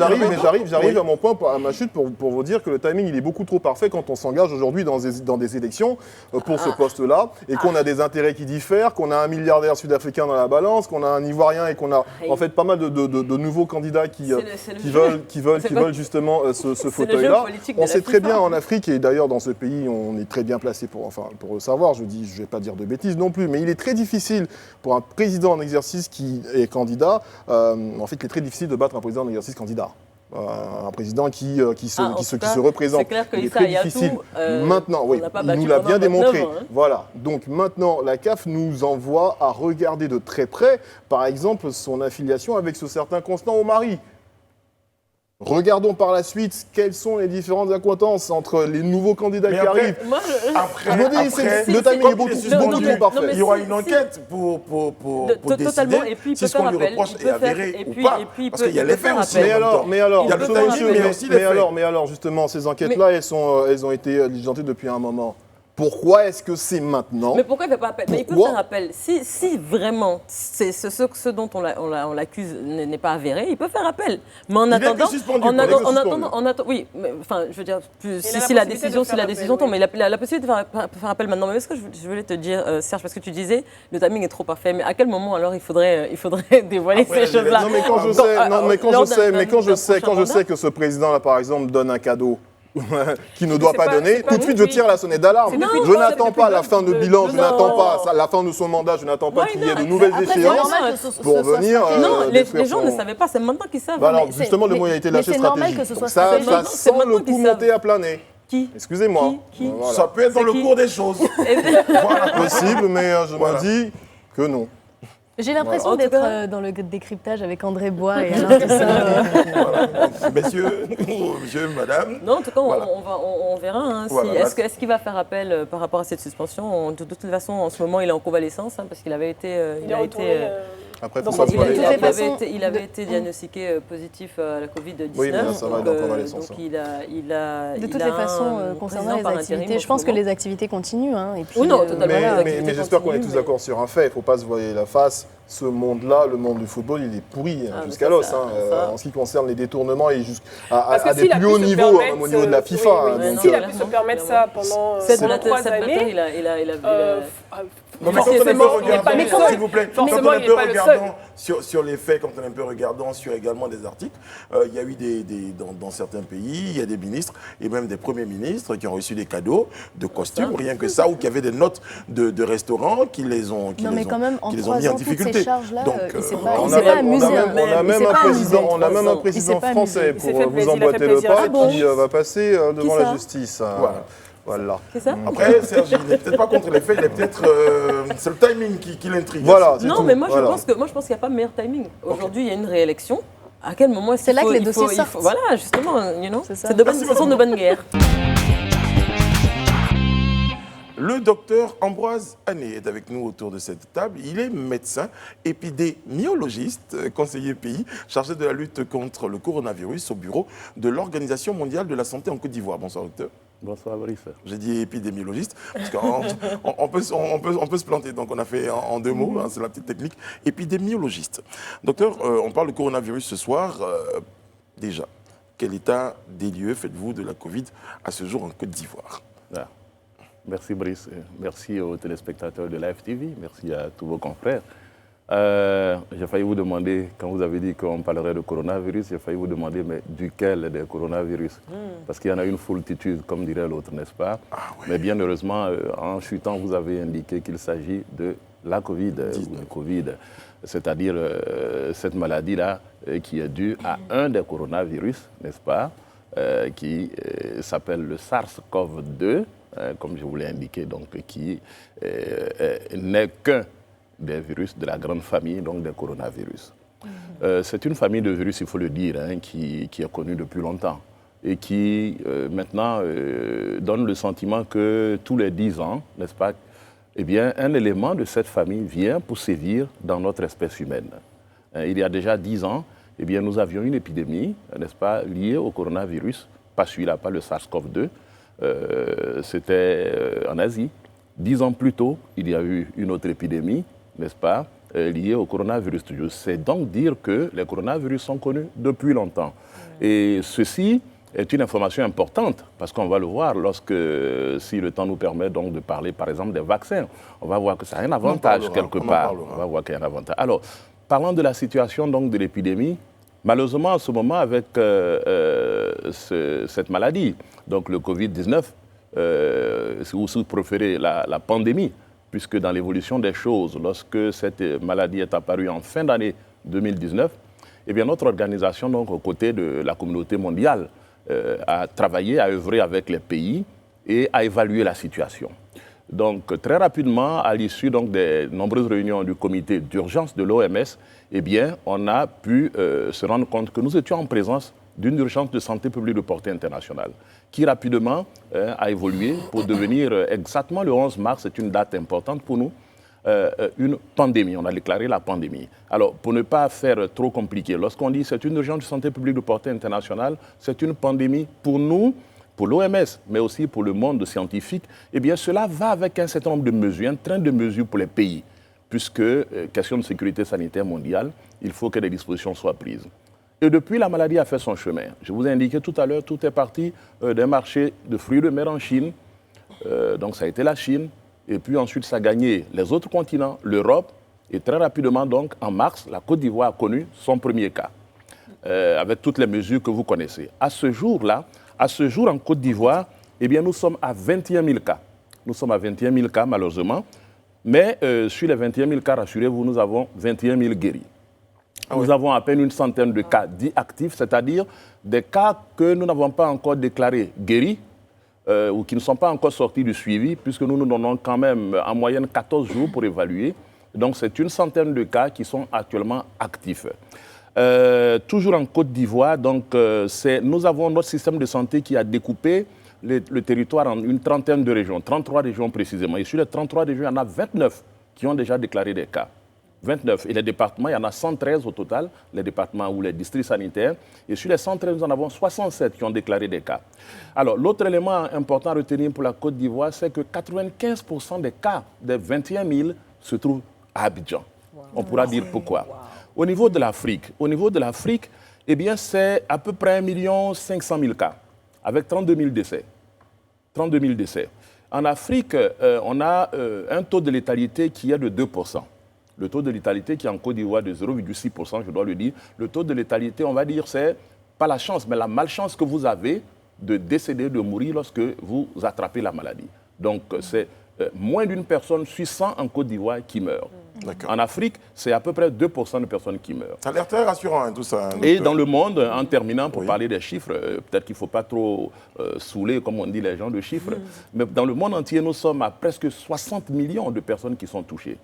j'arrive à mon point, à ma chute, pour vous dire que le timing, il est beaucoup trop parfait quand on s'engage aujourd'hui dans des élections pour ce poste-là, et qu'on a des intérêts qui diffèrent, qu'on a un milliardaire sud-africain dans la balance, qu'on a un Ivoirien et qu'on a en fait pas mal de nouveaux candidats qui veulent justement ce fauteuil-là. On sait très bien en Afrique, et d'ailleurs dans ce pays, on est très bien placé pour le savoir, je vais pas dire de bêtises non plus, mais il est très difficile pour un président en exercice qui est candidat, en fait il est très difficile de battre un président en exercice candidat. Un président qui se représente. C'est clair que il est très difficile. Maintenant, oui, il nous l'a bien démontré. Voilà. Donc maintenant, la CAF nous envoie à regarder de très près, par exemple, son affiliation avec ce certain Constant Omari. Regardons par la suite quelles sont les différentes accointances entre les nouveaux candidats qui arrivent. Le timing est beaucoup trop parfait. Il y aura une enquête pour décider si ce qu'on lui reproche est avéré ou pas. Parce qu'il y a les faits aussi. Mais alors, justement, ces enquêtes-là, elles ont été diligentées depuis un moment. Pourquoi est-ce que c'est maintenant? Mais pourquoi il ne fait pas appel? Mais il peut faire appel. Si vraiment ce dont on l'accuse n'est pas avéré, il peut faire appel. Mais en attendant, oui, enfin, je veux dire, si la décision tombe, mais il a la possibilité de faire appel maintenant. Mais ce que je voulais te dire, Serge, parce que tu disais, le timing est trop parfait. Mais à quel moment alors il faudrait dévoiler ces choses-là? Non, mais quand je sais que ce président-là, par exemple, donne un cadeau qui ne doit pas donner, tout de suite je tire la sonnette d'alarme. Je n'attends pas la fin de bilan, je n'attends pas la fin de son mandat, je n'attends pas qu'il y ait de nouvelles échéances pour venir. Non, les gens ne savaient pas, c'est maintenant qu'ils savent. Alors justement, le mot a été lâché stratégique. Ça sent le coup monter à planer. Qui? Excusez-moi. Ça peut être dans le cours des choses. Possible, mais je me dis que non. J'ai l'impression d'être dans le décryptage avec André Bois et Alain Toussaint. Messieurs, madame. Non, en tout cas, on verra. Est-ce qu'il va faire appel par rapport à cette suspension? De toute façon, en ce moment, il est en convalescence parce qu'il avait été... Après, il avait été diagnostiqué positif à la Covid-19. Oui, mais ça va, il est en convalescence. Donc de toutes les façons, concernant les activités, je pense que les activités continuent. Et puis, mais j'espère qu'on est tous d'accord sur un fait. Il ne faut pas se voiler la face. Ce monde-là, le monde du football, il est pourri jusqu'à l'os. En ce qui concerne les détournements et à des plus hauts niveaux, au niveau de la FIFA. S'il a pu se permettre ça pendant 3 années... Non, mais quand on est un peu regardant, s'il vous plaît, quand on est un peu regardant sur les faits, quand on est un peu regardant sur également des articles, il y a eu dans certains pays, il y a des ministres et même des premiers ministres qui ont reçu des cadeaux de costumes, rien que ça, ou qui avaient des notes de restaurants qui les ont mis en difficulté. Donc, il s'est pas amusé. On a même un président français pour vous emboîter le pas qui va passer devant la justice. Voilà. C'est ça? Après, Serge, il n'est peut-être pas contre les faits, il est peut-être. C'est le timing qui l'intrigue. Voilà. Non, mais moi, je pense qu'il n'y a pas meilleur timing. Aujourd'hui, il y a une réélection. À quel moment est-ce qu'il faut... C'est là que les dossiers sortent. Voilà, justement, ce sont de bonnes guerres. Le docteur Ambroise Ané est avec nous autour de cette table. Il est médecin, épidémiologiste, conseiller pays, chargé de la lutte contre le coronavirus au bureau de l'Organisation mondiale de la santé en Côte d'Ivoire. Bonsoir, docteur. Bonsoir, Brice. J'ai dit épidémiologiste, parce qu'on peut se planter, donc on a fait en 2 mots, c'est la petite technique. Épidémiologiste. Docteur, on parle de coronavirus ce soir. Déjà, quel état des lieux faites-vous de la Covid à ce jour en Côte d'Ivoire? Merci Brice, merci aux téléspectateurs de Live TV, merci à tous vos confrères. J'ai failli vous demander, quand vous avez dit qu'on parlerait de coronavirus, j'ai failli vous demander, mais duquel des coronavirus? Parce qu'il y en a une foultitude, comme dirait l'autre, n'est-ce pas? Mais bien heureusement, en chutant, vous avez indiqué qu'il s'agit de la Covid, c'est-à-dire cette maladie-là qui est due à un des coronavirus, n'est-ce pas, qui s'appelle le SARS-CoV-2, comme je vous l'ai indiqué, donc qui n'est qu'un des virus de la grande famille, donc des coronavirus. C'est une famille de virus, il faut le dire, qui est connue depuis longtemps. et qui maintenant donne le sentiment que tous les 10 ans, n'est-ce pas, eh bien, un élément de cette famille vient pour sévir dans notre espèce humaine. Il y a déjà 10 ans, eh bien, nous avions une épidémie, n'est-ce pas, liée au coronavirus, pas celui-là, pas le SARS-CoV-2, c'était en Asie. 10 ans plus tôt, il y a eu une autre épidémie, n'est-ce pas, liée au coronavirus. Je sais donc dire que les coronavirus sont connus depuis longtemps. Et ceci est une information importante, parce qu'on va le voir lorsque, si le temps nous permet donc de parler par exemple des vaccins, on va voir que ça a un avantage quelque part. On va voir qu'il y a un avantage. Alors, parlant de la situation donc de l'épidémie, malheureusement en ce moment avec cette maladie, donc le Covid-19, si vous préférez la pandémie, puisque dans l'évolution des choses, lorsque cette maladie est apparue en fin d'année 2019, eh bien notre organisation, donc aux côtés de la communauté mondiale, a travaillé, a œuvré avec les pays et a évalué la situation. Donc très rapidement, à l'issue donc des nombreuses réunions du comité d'urgence de l'OMS, eh bien on a pu se rendre compte que nous étions en présence d'une urgence de santé publique de portée internationale, qui rapidement a évolué pour devenir exactement le 11 mars, c'est une date importante pour nous, une pandémie. On a déclaré la pandémie. Alors, pour ne pas faire trop compliqué, lorsqu'on dit c'est une urgence de santé publique de portée internationale, c'est une pandémie pour nous, pour l'OMS, mais aussi pour le monde scientifique, eh bien cela va avec un certain nombre de mesures, un train de mesures pour les pays, puisque, question de sécurité sanitaire mondiale, il faut que des dispositions soient prises. Et depuis, la maladie a fait son chemin. Je vous ai indiqué tout à l'heure, tout est parti d'un marché de fruits de mer en Chine. Donc ça a été la Chine. Et puis ensuite, ça a gagné les autres continents, l'Europe. Et très rapidement, donc, en mars, la Côte d'Ivoire a connu son premier cas, avec toutes les mesures que vous connaissez. À ce jour-là, en Côte d'Ivoire, eh bien, nous sommes à 21 000 cas. Nous sommes à 21 000 cas, malheureusement. Mais sur les 21 000 cas, rassurez-vous, nous avons 21 000 guéris. Nous avons à peine une centaine de cas dits actifs, c'est-à-dire des cas que nous n'avons pas encore déclarés guéris ou qui ne sont pas encore sortis du suivi, puisque nous nous donnons quand même en moyenne 14 jours pour évaluer. Donc c'est une centaine de cas qui sont actuellement actifs. Toujours en Côte d'Ivoire, donc, nous avons notre système de santé qui a découpé le territoire en une trentaine de régions, 33 régions précisément. Et sur les 33 régions, il y en a 29 qui ont déjà déclaré des cas. 29. Et les départements, il y en a 113 au total, les départements ou les districts sanitaires. Et sur les 113, nous en avons 67 qui ont déclaré des cas. Alors, l'autre élément important à retenir pour la Côte d'Ivoire, c'est que 95% des cas des 21 000 se trouvent à Abidjan. Wow. On pourra dire pourquoi. Wow. Au niveau de l'Afrique, eh bien, c'est à peu près 1 500 000 cas, avec 32 000 décès. 32 000 décès. En Afrique, on a un taux de létalité qui est de 2%. Le taux de létalité qui est en Côte d'Ivoire de 0,6%, je dois le dire. Le taux de létalité, on va dire, c'est pas la chance, mais la malchance que vous avez de décéder, de mourir lorsque vous attrapez la maladie. Donc, c'est moins d'une personne sur 100 en Côte d'Ivoire qui meurt. En Afrique, c'est à peu près 2% de personnes qui meurent. Ça a l'air très rassurant, hein, tout ça. Et dans le monde, en terminant, pour parler des chiffres, peut-être qu'il ne faut pas trop saouler, comme on dit, les gens de chiffres, mais dans le monde entier, nous sommes à presque 60 millions de personnes qui sont touchées.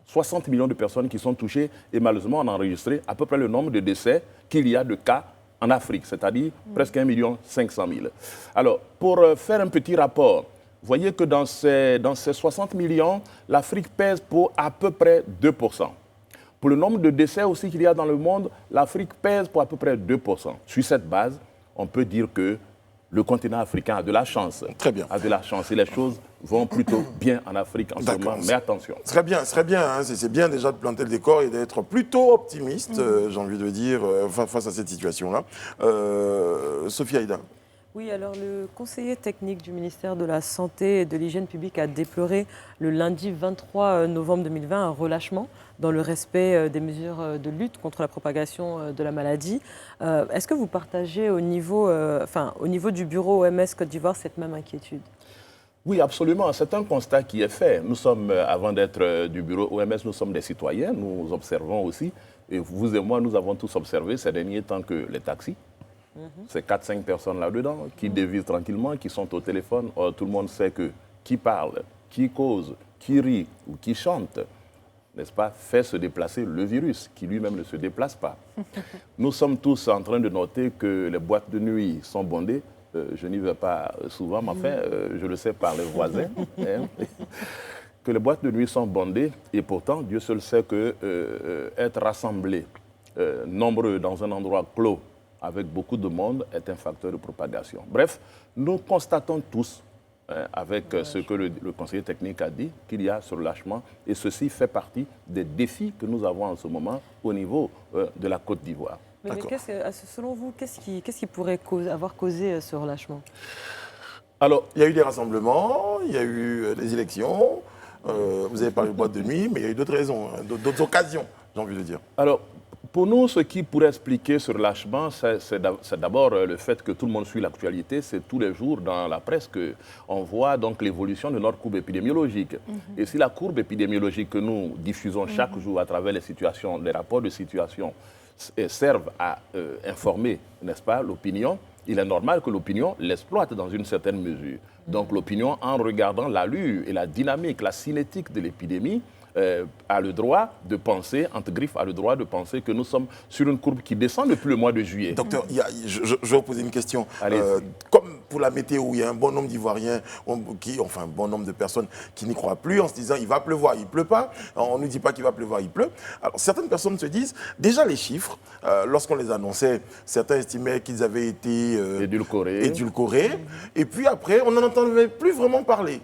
60 millions de personnes qui sont touchées et malheureusement on a enregistré à peu près le nombre de décès qu'il y a de cas en Afrique, c'est-à-dire presque 1 500 000. Alors, pour faire un petit rapport, voyez que dans ces 60 millions, l'Afrique pèse pour à peu près 2%. Pour le nombre de décès aussi qu'il y a dans le monde, l'Afrique pèse pour à peu près 2%. Sur cette base, on peut dire que le continent africain a de la chance. Très bien. A de la chance et les choses vont plutôt bien en Afrique en ce moment. Mais attention. Très bien, hein. C'est bien déjà de planter le décor et d'être plutôt optimiste, j'ai envie de dire, face à cette situation-là. Sophie Aïda. Oui, alors le conseiller technique du ministère de la Santé et de l'Hygiène publique a déploré le lundi 23 novembre 2020 un relâchement dans le respect des mesures de lutte contre la propagation de la maladie. Est-ce que vous partagez au niveau du bureau OMS Côte d'Ivoire cette même inquiétude ? Oui, absolument. C'est un constat qui est fait. Nous sommes, avant d'être du bureau OMS, nous sommes des citoyens. Nous observons aussi. Et vous et moi, nous avons tous observé ces derniers temps que les taxis, c'est 4-5 personnes là-dedans qui dévisent tranquillement, qui sont au téléphone. Or, tout le monde sait que qui parle, qui cause, qui rit ou qui chante n'est-ce pas, fait se déplacer le virus, qui lui-même ne se déplace pas. Nous sommes tous en train de noter que les boîtes de nuit sont bondées. Je n'y vais pas souvent, mais enfin, je le sais par les voisins. Hein, que les boîtes de nuit sont bondées, et pourtant, Dieu seul sait que être rassemblés, nombreux dans un endroit clos, avec beaucoup de monde, est un facteur de propagation. Bref, nous constatons tous, avec ce que le conseiller technique a dit, qu'il y a ce relâchement, et ceci fait partie des défis que nous avons en ce moment au niveau de la Côte d'Ivoire. Mais selon vous, qu'est-ce qui pourrait avoir causé ce relâchement? Alors, il y a eu des rassemblements, il y a eu des élections, vous avez parlé de boîte de nuit, mais il y a eu d'autres raisons, d'autres occasions, j'ai envie de dire. Alors, pour nous, ce qui pourrait expliquer ce relâchement, c'est d'abord le fait que tout le monde suit l'actualité. C'est tous les jours dans la presse qu'on voit donc l'évolution de notre courbe épidémiologique. Et si la courbe épidémiologique que nous diffusons chaque jour à travers les rapports de situation servent à informer, n'est-ce pas, l'opinion, il est normal que l'opinion l'exploite dans une certaine mesure. Donc l'opinion, en regardant l'allure et la dynamique, la cinétique de l'épidémie, a le droit de penser, entre griffes, a le droit de penser que nous sommes sur une courbe qui descend depuis le mois de juillet. Docteur, je vais vous poser une question. Comme pour la météo, il y a un bon nombre d'Ivoiriens, enfin un bon nombre de personnes qui n'y croient plus en se disant il va pleuvoir, il ne pleut pas. On ne nous dit pas qu'il va pleuvoir, il pleut. Alors certaines personnes se disent, déjà les chiffres, lorsqu'on les annonçait, certains estimaient qu'ils avaient été édulcorés. Et puis après, on n'en entendait plus vraiment parler.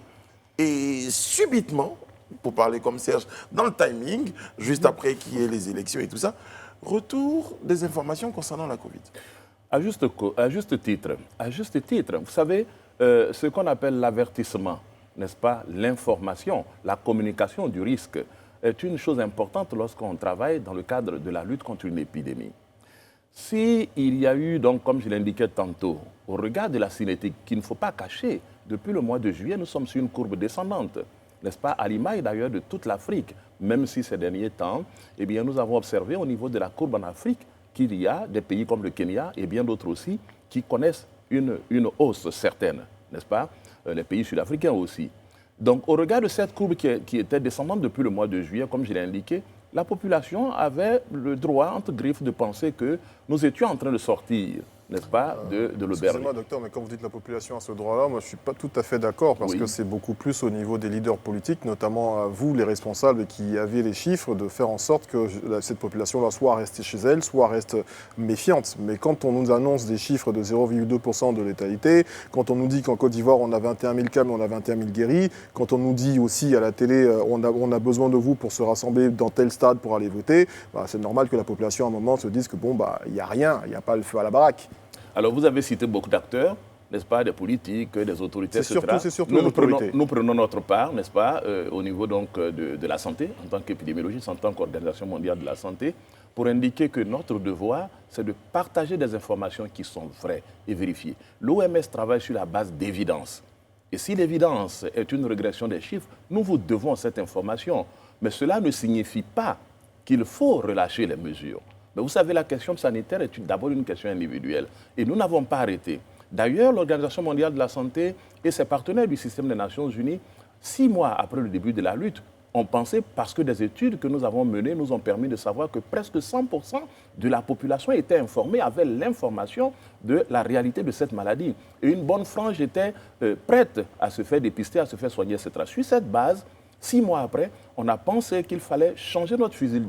Et subitement, pour parler comme Serge, dans le timing, juste après qu'il y ait les élections et tout ça, retour des informations concernant la Covid. À juste titre, vous savez, ce qu'on appelle l'avertissement, n'est-ce pas, l'information, la communication du risque, est une chose importante lorsqu'on travaille dans le cadre de la lutte contre une épidémie. S'il y a eu, donc, comme je l'indiquais tantôt, au regard de la cinétique, qu'il ne faut pas cacher, depuis le mois de juillet, nous sommes sur une courbe descendante. N'est-ce pas, à l'image d'ailleurs de toute l'Afrique, même si ces derniers temps, eh bien, nous avons observé au niveau de la courbe en Afrique qu'il y a des pays comme le Kenya et bien d'autres aussi qui connaissent une hausse certaine, n'est-ce pas, les pays sud-africains aussi. Donc, au regard de cette courbe qui était descendante depuis le mois de juillet, comme je l'ai indiqué, la population avait le droit, entre griffes, de penser que nous étions en train de sortir, n'est-ce pas, de l'auberge. Excusez-moi, docteur, mais quand vous dites la population a ce droit-là, moi je ne suis pas tout à fait d'accord parce que c'est beaucoup plus au niveau des leaders politiques, notamment vous, les responsables qui avez les chiffres, de faire en sorte que cette population-là soit restée chez elle, soit reste méfiante. Mais quand on nous annonce des chiffres de 0,2% de létalité, quand on nous dit qu'en Côte d'Ivoire on a 21 000 cas mais on a 21 000 guéris, quand on nous dit aussi à la télé on a besoin de vous pour se rassembler dans tel stade pour aller voter, c'est normal que la population à un moment se dise que bon, il n'y a rien, il n'y a pas le feu à la baraque. Alors, vous avez cité beaucoup d'acteurs, n'est-ce pas, des politiques, des autorités, etc. C'est surtout l'autorité. Nous prenons notre part, n'est-ce pas, au niveau donc de la santé, en tant qu'épidémiologiste, en tant qu'Organisation mondiale de la santé, pour indiquer que notre devoir, c'est de partager des informations qui sont vraies et vérifiées. L'OMS travaille sur la base d'évidence. Et si l'évidence est une régression des chiffres, nous vous devons cette information. Mais cela ne signifie pas qu'il faut relâcher les mesures. Mais vous savez, la question sanitaire est d'abord une question individuelle. Et nous n'avons pas arrêté. D'ailleurs, l'Organisation mondiale de la santé et ses partenaires du système des Nations unies, 6 mois après le début de la lutte, ont pensé, parce que des études que nous avons menées nous ont permis de savoir que presque 100% de la population était informée, avait l'information de la réalité de cette maladie. Et une bonne frange était prête à se faire dépister, à se faire soigner, etc. Sur cette base, 6 mois après, on a pensé qu'il fallait changer notre fusil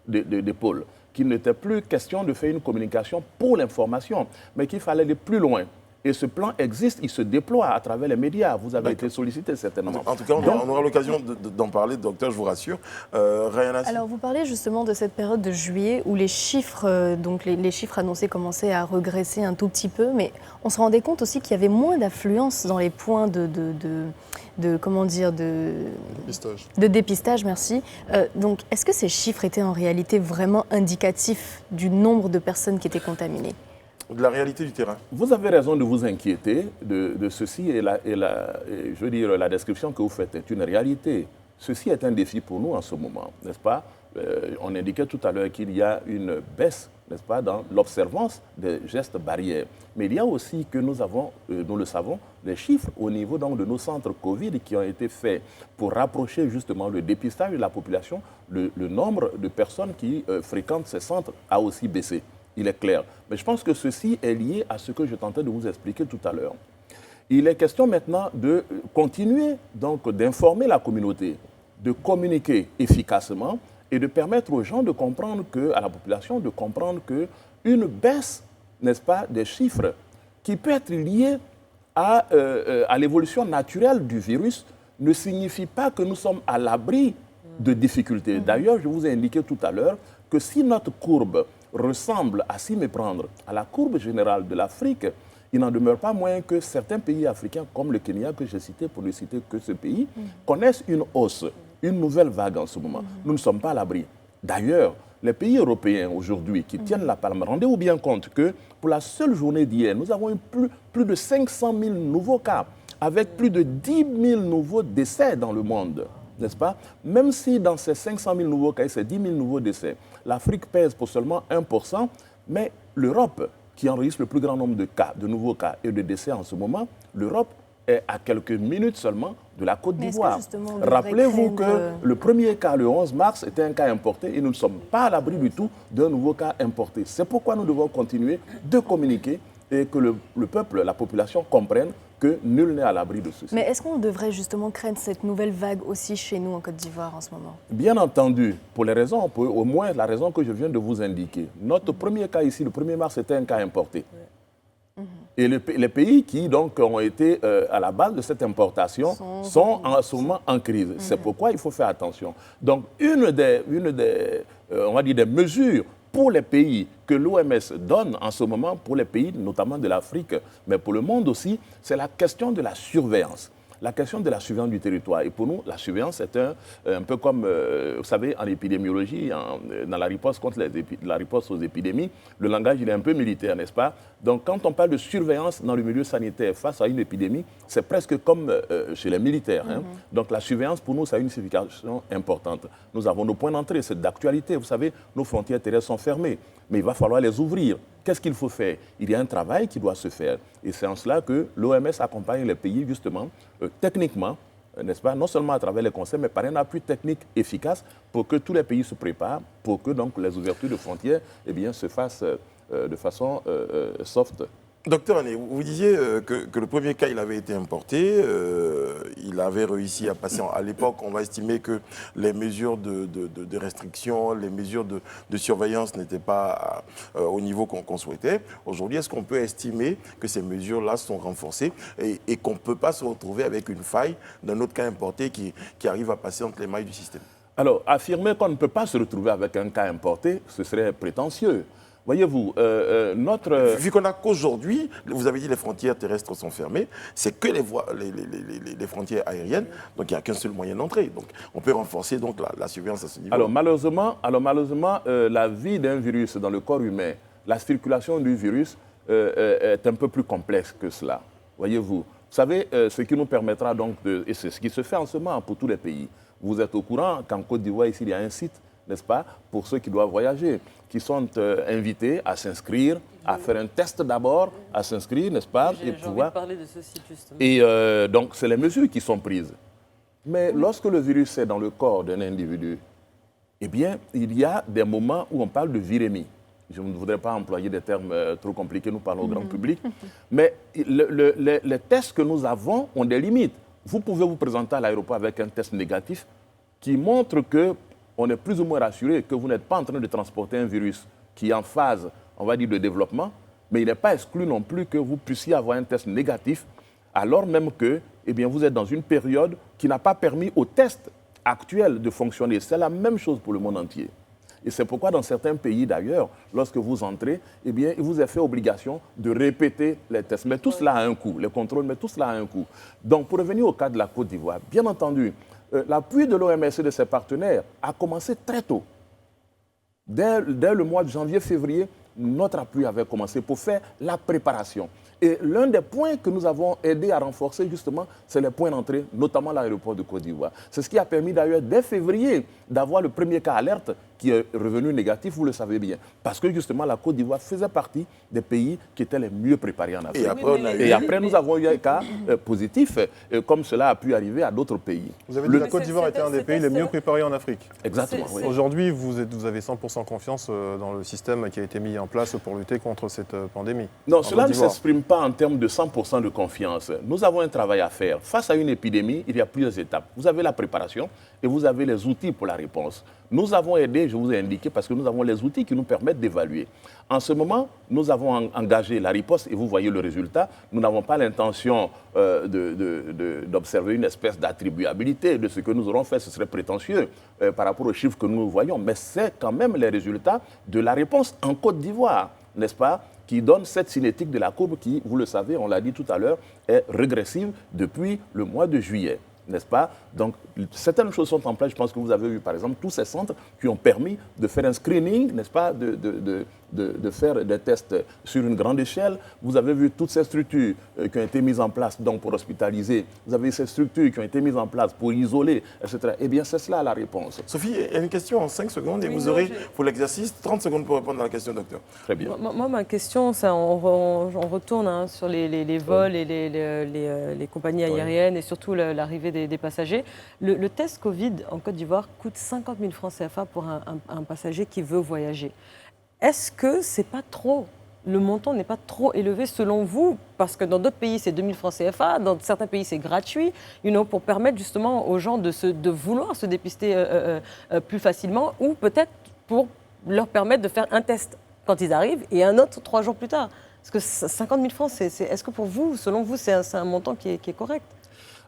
d'épaule. Qu'il n'était plus question de faire une communication pour l'information, mais qu'il fallait aller plus loin. Et ce plan existe, il se déploie à travers les médias. Vous avez été sollicité certainement. En tout cas, on aura l'occasion d'en parler, docteur, je vous rassure. Rayana. Alors, vous parlez justement de cette période de juillet où les chiffres, donc les chiffres annoncés commençaient à regresser un tout petit peu, mais on se rendait compte aussi qu'il y avait moins d'affluence dans les points de dépistage, merci. Donc, est-ce que ces chiffres étaient en réalité vraiment indicatifs du nombre de personnes qui étaient contaminées ? De la réalité du terrain. Vous avez raison de vous inquiéter de ceci et je veux dire, la description que vous faites est une réalité. Ceci est un défi pour nous en ce moment, n'est-ce pas ? On indiquait tout à l'heure qu'il y a une baisse, n'est-ce pas, dans l'observance des gestes barrières. Mais il y a aussi que nous avons, nous le savons, les chiffres au niveau donc, de nos centres Covid qui ont été faits pour rapprocher justement le dépistage de la population. Le nombre de personnes qui fréquentent ces centres a aussi baissé, il est clair. Mais je pense que ceci est lié à ce que je tentais de vous expliquer tout à l'heure. Il est question maintenant de continuer donc d'informer la communauté, de communiquer efficacement et de permettre aux gens de comprendre que, à la population de comprendre qu'une baisse, n'est-ce pas, des chiffres qui peut être liée à l'évolution naturelle du virus ne signifie pas que nous sommes à l'abri de difficultés. D'ailleurs, je vous ai indiqué tout à l'heure que si notre courbe ressemble à s'y méprendre à la courbe générale de l'Afrique, il n'en demeure pas moins que certains pays africains, comme le Kenya que j'ai cité, pour ne citer que ce pays, connaissent une hausse, une nouvelle vague en ce moment. Nous ne sommes pas à l'abri. D'ailleurs, les pays européens aujourd'hui qui tiennent la palme, rendez-vous bien compte que pour la seule journée d'hier, nous avons eu plus de 500 000 nouveaux cas, avec plus de 10 000 nouveaux décès dans le monde, n'est-ce pas? Même si dans ces 500 000 nouveaux cas et ces 10 000 nouveaux décès, l'Afrique pèse pour seulement 1%, mais l'Europe, qui enregistre le plus grand nombre de cas, de nouveaux cas et de décès en ce moment, l'Europe est à quelques minutes seulement de la Côte d'Ivoire. Rappelez-vous que le premier cas, le 11 mars, était un cas importé et nous ne sommes pas à l'abri du tout d'un nouveau cas importé. C'est pourquoi nous devons continuer de communiquer et que le peuple, la population comprenne que nul n'est à l'abri de ceci. Mais est-ce qu'on devrait justement craindre cette nouvelle vague aussi chez nous en Côte d'Ivoire en ce moment? Bien entendu, pour les raisons, au moins la raison que je viens de vous indiquer. Notre premier cas ici, le 1er mars, était un cas importé. Et les pays qui donc ont été à la base de cette importation sont en ce moment en crise. C'est pourquoi il faut faire attention. Donc une des on va dire des mesures pour les pays que l'OMS donne en ce moment, pour les pays notamment de l'Afrique, mais pour le monde aussi, c'est la question de la surveillance. La question de la surveillance du territoire. Et pour nous, la surveillance est un peu comme, vous savez, en épidémiologie, dans la riposte la riposte aux épidémies, le langage il est un peu militaire, n'est-ce pas? Donc quand on parle de surveillance dans le milieu sanitaire face à une épidémie, c'est presque comme chez les militaires. Hein. Donc la surveillance, pour nous, ça a une signification importante. Nous avons nos points d'entrée, c'est d'actualité. Vous savez, nos frontières terrestres sont fermées, mais il va falloir les ouvrir. Qu'est-ce qu'il faut faire? Il y a un travail qui doit se faire. Et c'est en cela que l'OMS accompagne les pays, justement, techniquement, n'est-ce pas? Non seulement à travers les conseils, mais par un appui technique efficace pour que tous les pays se préparent, pour que donc, les ouvertures de frontières eh bien, se fassent de façon soft. Docteur Ané, vous disiez que le premier cas, il avait été importé, il avait réussi à passer. À l'époque, on va estimer que les mesures de restriction, les mesures de surveillance n'étaient pas au niveau qu'on souhaitait. Aujourd'hui, est-ce qu'on peut estimer que ces mesures-là sont renforcées et qu'on ne peut pas se retrouver avec une faille d'un autre cas importé qui arrive à passer entre les mailles du système? Alors, affirmer qu'on ne peut pas se retrouver avec un cas importé, ce serait prétentieux. Voyez-vous, Vu qu'on a qu'aujourd'hui, vous avez dit les frontières terrestres sont fermées, c'est que les frontières aériennes, donc il n'y a qu'un seul moyen d'entrée. Donc on peut renforcer donc la surveillance à ce niveau. Alors malheureusement, la vie d'un virus dans le corps humain, la circulation du virus est un peu plus complexe que cela. Voyez-vous, vous savez, ce qui nous permettra donc et c'est ce qui se fait en ce moment pour tous les pays. Vous êtes au courant qu'en Côte d'Ivoire, ici, il y a un site, n'est-ce pas, pour ceux qui doivent voyager, qui sont invités à s'inscrire, à faire un test d'abord, à s'inscrire, n'est-ce pas? J'ai envie de parler de ce site, justement. Et donc, c'est les mesures qui sont prises. Mais lorsque le virus est dans le corps d'un individu, eh bien, il y a des moments où on parle de virémie. Je ne voudrais pas employer des termes trop compliqués, nous parlons au grand public. Mais les tests que nous avons ont des limites. Vous pouvez vous présenter à l'aéroport avec un test négatif qui montre que on est plus ou moins rassuré que vous n'êtes pas en train de transporter un virus qui est en phase, on va dire, de développement, mais il n'est pas exclu non plus que vous puissiez avoir un test négatif, alors même que eh bien, vous êtes dans une période qui n'a pas permis au test actuel de fonctionner. C'est la même chose pour le monde entier. Et c'est pourquoi dans certains pays d'ailleurs, lorsque vous entrez, eh bien, il vous est fait obligation de répéter les tests. Mais tout cela a un coût, les contrôles, mais tout cela a un coût. Donc pour revenir au cas de la Côte d'Ivoire, bien entendu, l'appui de l'OMS et de ses partenaires a commencé très tôt. Dès le mois de janvier-février, notre appui avait commencé pour faire la préparation. Et l'un des points que nous avons aidé à renforcer, justement, c'est les points d'entrée, notamment l'aéroport de Côte d'Ivoire. C'est ce qui a permis d'ailleurs, dès février, d'avoir le premier cas alerte qui est revenu négatif, vous le savez bien. Parce que justement, la Côte d'Ivoire faisait partie des pays qui étaient les mieux préparés en Afrique. Et après, nous avons eu un cas positif, comme cela a pu arriver à d'autres pays. Vous avez dit que la Côte d'Ivoire était un des pays les mieux préparés en Afrique. Exactement. Oui. Aujourd'hui, vous avez 100% confiance dans le système qui a été mis en place pour lutter contre cette pandémie. Non, cela ne s'exprime pas en termes de 100% de confiance. Nous avons un travail à faire. Face à une épidémie, il y a plusieurs étapes. Vous avez la préparation et vous avez les outils pour la réponse. Nous avons aidé, je vous ai indiqué, parce que nous avons les outils qui nous permettent d'évaluer. En ce moment, nous avons engagé la riposte et vous voyez le résultat. Nous n'avons pas l'intention d'observer une espèce d'attribuabilité de ce que nous aurons fait. Ce serait prétentieux par rapport aux chiffres que nous voyons. Mais c'est quand même les résultats de la réponse en Côte d'Ivoire, n'est-ce pas, qui donne cette cinétique de la courbe qui, vous le savez, on l'a dit tout à l'heure, est régressive depuis le mois de juillet. N'est-ce pas? Donc, certaines choses sont en place. Je pense que vous avez vu, par exemple, tous ces centres qui ont permis de faire un screening, n'est-ce pas, de faire des tests sur une grande échelle. Vous avez vu toutes ces structures qui ont été mises en place donc, pour hospitaliser. Vous avez ces structures qui ont été mises en place pour isoler, etc. Eh bien, c'est cela la réponse. Sophie, il y a une question en 5 secondes et vous aurez, pour l'exercice, 30 secondes pour répondre à la question, docteur. Très bien. Moi, ma question, ça, on retourne sur les vols et les compagnies aériennes et surtout l'arrivée des passagers. Le test Covid en Côte d'Ivoire coûte 50 000 francs CFA pour un passager qui veut voyager. Est-ce que c'est pas trop, le montant n'est pas trop élevé selon vous? Parce que dans d'autres pays, c'est 2 000 francs CFA, dans certains pays, c'est gratuit, pour permettre justement aux gens de vouloir se dépister plus facilement ou peut-être pour leur permettre de faire un test quand ils arrivent et un autre 3 jours plus tard. Parce que 50 000 francs, est-ce que pour vous, selon vous, c'est un montant qui est correct?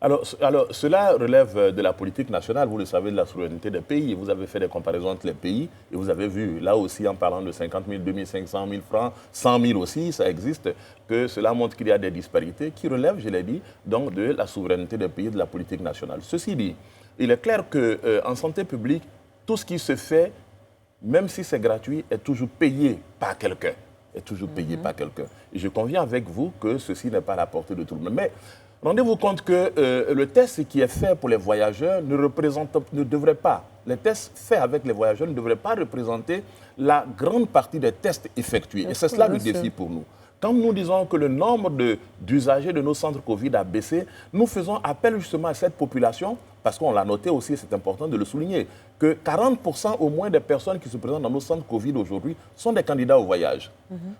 Alors, cela relève de la politique nationale, vous le savez, de la souveraineté des pays. Vous avez fait des comparaisons entre les pays et vous avez vu, là aussi, en parlant de 50 000, 2 500 000 francs, 100 000 aussi, ça existe, que cela montre qu'il y a des disparités qui relèvent, je l'ai dit, donc de la souveraineté des pays, de la politique nationale. Ceci dit, il est clair qu'en santé publique, tout ce qui se fait, même si c'est gratuit, est toujours payé par quelqu'un. Est toujours payé par quelqu'un. Et je conviens avec vous que ceci n'est pas à la portée de tout le monde. Mais rendez-vous compte que le test qui est fait pour les voyageurs ne devrait pas, les tests faits avec les voyageurs ne devraient pas représenter la grande partie des tests effectués. Et c'est cela le défi pour nous. Quand nous disons que le nombre d'usagers de nos centres Covid a baissé, nous faisons appel justement à cette population, parce qu'on l'a noté aussi, c'est important de le souligner, que 40% au moins des personnes qui se présentent dans nos centres Covid aujourd'hui sont des candidats au voyage.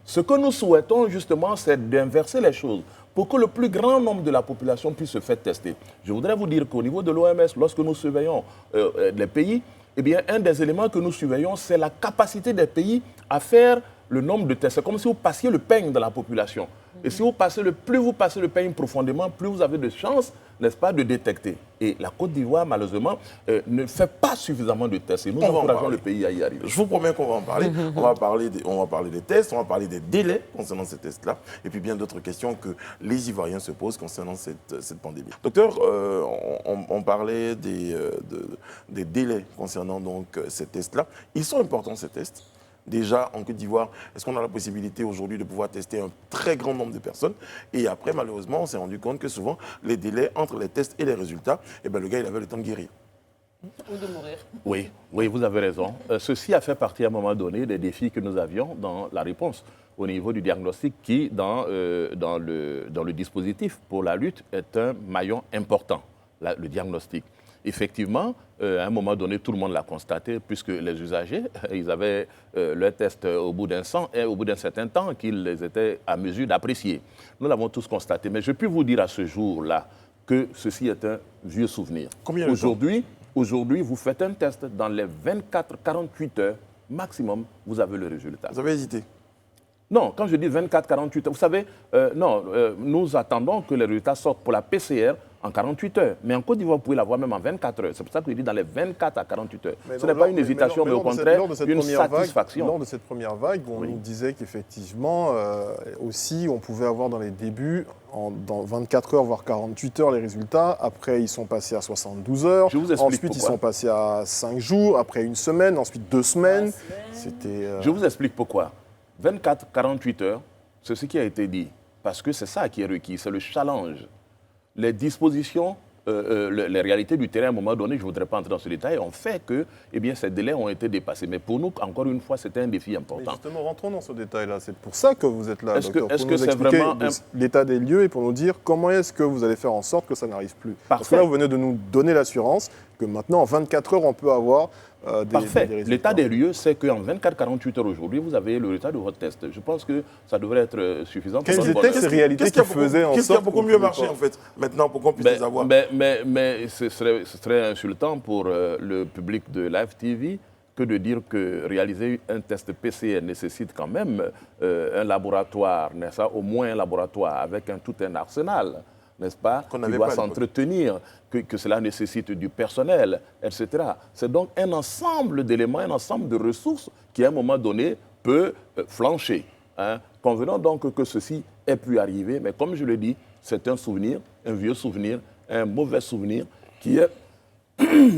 Ce que nous souhaitons justement, c'est d'inverser les choses pour que le plus grand nombre de la population puisse se faire tester. Je voudrais vous dire qu'au niveau de l'OMS, lorsque nous surveillons les pays, eh bien, un des éléments que nous surveillons, c'est la capacité des pays à faire le nombre de tests. C'est comme si vous passiez le peigne dans la population. Et si plus vous passez le peigne profondément, plus vous avez de chances, n'est-ce pas, de détecter. Et la Côte d'Ivoire, malheureusement, ne fait pas suffisamment de tests. Et nous encourageons le pays à y arriver. Je vous promets qu'on va en parler. On va parler des tests, on va parler des délais concernant ces tests-là, et puis bien d'autres questions que les Ivoiriens se posent concernant cette pandémie. Docteur, on parlait des délais concernant donc ces tests-là. Ils sont importants, ces tests. Déjà, en Côte d'Ivoire, est-ce qu'on a la possibilité aujourd'hui de pouvoir tester un très grand nombre de personnes? Et après, malheureusement, on s'est rendu compte que souvent, les délais entre les tests et les résultats, eh bien, le gars, il avait le temps de guérir. Ou de mourir. Oui, vous avez raison. Ceci a fait partie à un moment donné des défis que nous avions dans la réponse au niveau du diagnostic qui, dans le dispositif pour la lutte, est un maillon important, le diagnostic. Effectivement, à un moment donné, tout le monde l'a constaté, puisque les usagers, ils avaient leur test au bout d'un certain temps qu'ils étaient à mesure d'apprécier. Nous l'avons tous constaté. Mais je peux vous dire à ce jour-là que ceci est un vieux souvenir. Combien de temps ? Aujourd'hui, vous faites un test, dans les 24-48 heures maximum, vous avez le résultat. Vous avez hésité ? Non, quand je dis 24-48 heures, vous savez, nous attendons que les résultats sortent pour la PCR en 48 heures. Mais en Côte d'Ivoire, vous pouvez l'avoir même en 24 heures. C'est pour ça que je dis dans les 24 à 48 heures. Ce n'est pas une hésitation, mais au contraire, une satisfaction. Lors de cette première vague, on nous disait qu'effectivement, aussi, on pouvait avoir dans les débuts, dans 24 heures, voire 48 heures, les résultats. Après, ils sont passés à 72 heures. Ensuite, ils sont passés à 5 jours. Après, une semaine. Ensuite, 2 semaines. Je vous explique pourquoi. 24-48 heures, c'est ce qui a été dit. Parce que c'est ça qui est requis, c'est le challenge. Les dispositions les réalités du terrain, à un moment donné, je ne voudrais pas entrer dans ce détail, ont fait que ces délais ont été dépassés. Mais pour nous, encore une fois, c'était un défi important. Mais justement, rentrons dans ce détail-là. C'est pour ça que vous êtes là, docteur, est-ce pour que nous c'est expliquer vraiment l'état des lieux et pour nous dire comment est-ce que vous allez faire en sorte que ça n'arrive plus. Parfait. Parce que là, vous venez de nous donner l'assurance que maintenant, en 24 heures, on peut avoir des résultats. L'état des lieux, c'est qu'en 24-48 heures aujourd'hui, vous avez le résultat de votre test. Je pense que ça devrait être suffisant. Quelles étaient ces réalités qui faisaient en sorte... Qu'est-ce qui a beaucoup mieux marché, en fait, maintenant, pour qu'on puisse les avoir? Mais ce serait insultant pour le public de Live TV que de dire que réaliser un test PCR nécessite quand même un laboratoire, n'est-ce pas, au moins un laboratoire avec tout un arsenal, n'est-ce pas, qui doit s'entretenir, que cela nécessite du personnel, etc. C'est donc un ensemble d'éléments, un ensemble de ressources qui, à un moment donné, peut flancher. Hein. Convenons donc que ceci ait pu arriver, mais comme je le dis, c'est un souvenir, un vieux souvenir, un mauvais souvenir qui est,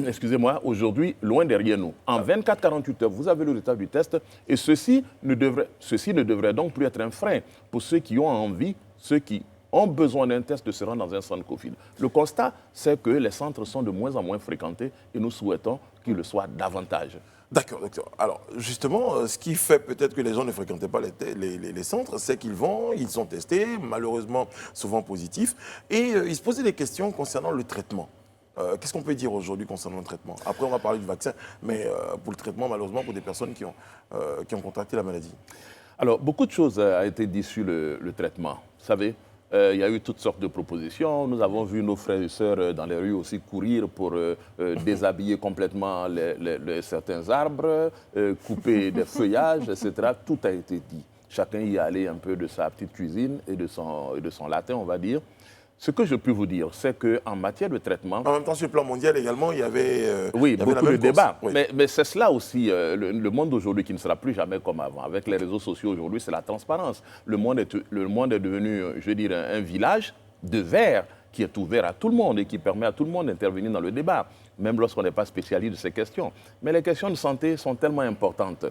excusez-moi, aujourd'hui, loin derrière nous. En 24-48 heures, vous avez le résultat du test et ceci ne devrait donc plus être un frein pour ceux qui ont envie, ceux qui ont besoin d'un test de se rendre dans un centre Covid. Le constat, c'est que les centres sont de moins en moins fréquentés et nous souhaitons qu'ils le soient davantage. D'accord, docteur. Alors, justement, ce qui fait peut-être que les gens ne fréquentaient pas les centres, c'est qu'ils vont, ils sont testés, malheureusement souvent positifs, et ils se posaient des questions concernant le traitement. Qu'est-ce qu'on peut dire aujourd'hui concernant le traitement? Après, on va parler du vaccin, mais pour le traitement, malheureusement, pour des personnes qui ont contracté la maladie. Alors, beaucoup de choses ont été dites sur le traitement. Vous savez, il y a eu toutes sortes de propositions. Nous avons vu nos frères et sœurs dans les rues aussi courir pour déshabiller complètement certains arbres, couper des feuillages, etc. Tout a été dit. Chacun y est allé un peu de sa petite cuisine et de son latin, on va dire. Ce que je peux vous dire, c'est qu'en matière de traitement... En même temps, sur le plan mondial également, il y avait... beaucoup de débats. Oui. Mais c'est cela aussi, le monde d'aujourd'hui qui ne sera plus jamais comme avant. Avec les réseaux sociaux aujourd'hui, c'est la transparence. Le monde est devenu, je veux dire, un village de verre qui est ouvert à tout le monde et qui permet à tout le monde d'intervenir dans le débat, même lorsqu'on n'est pas spécialiste de ces questions. Mais les questions de santé sont tellement importantes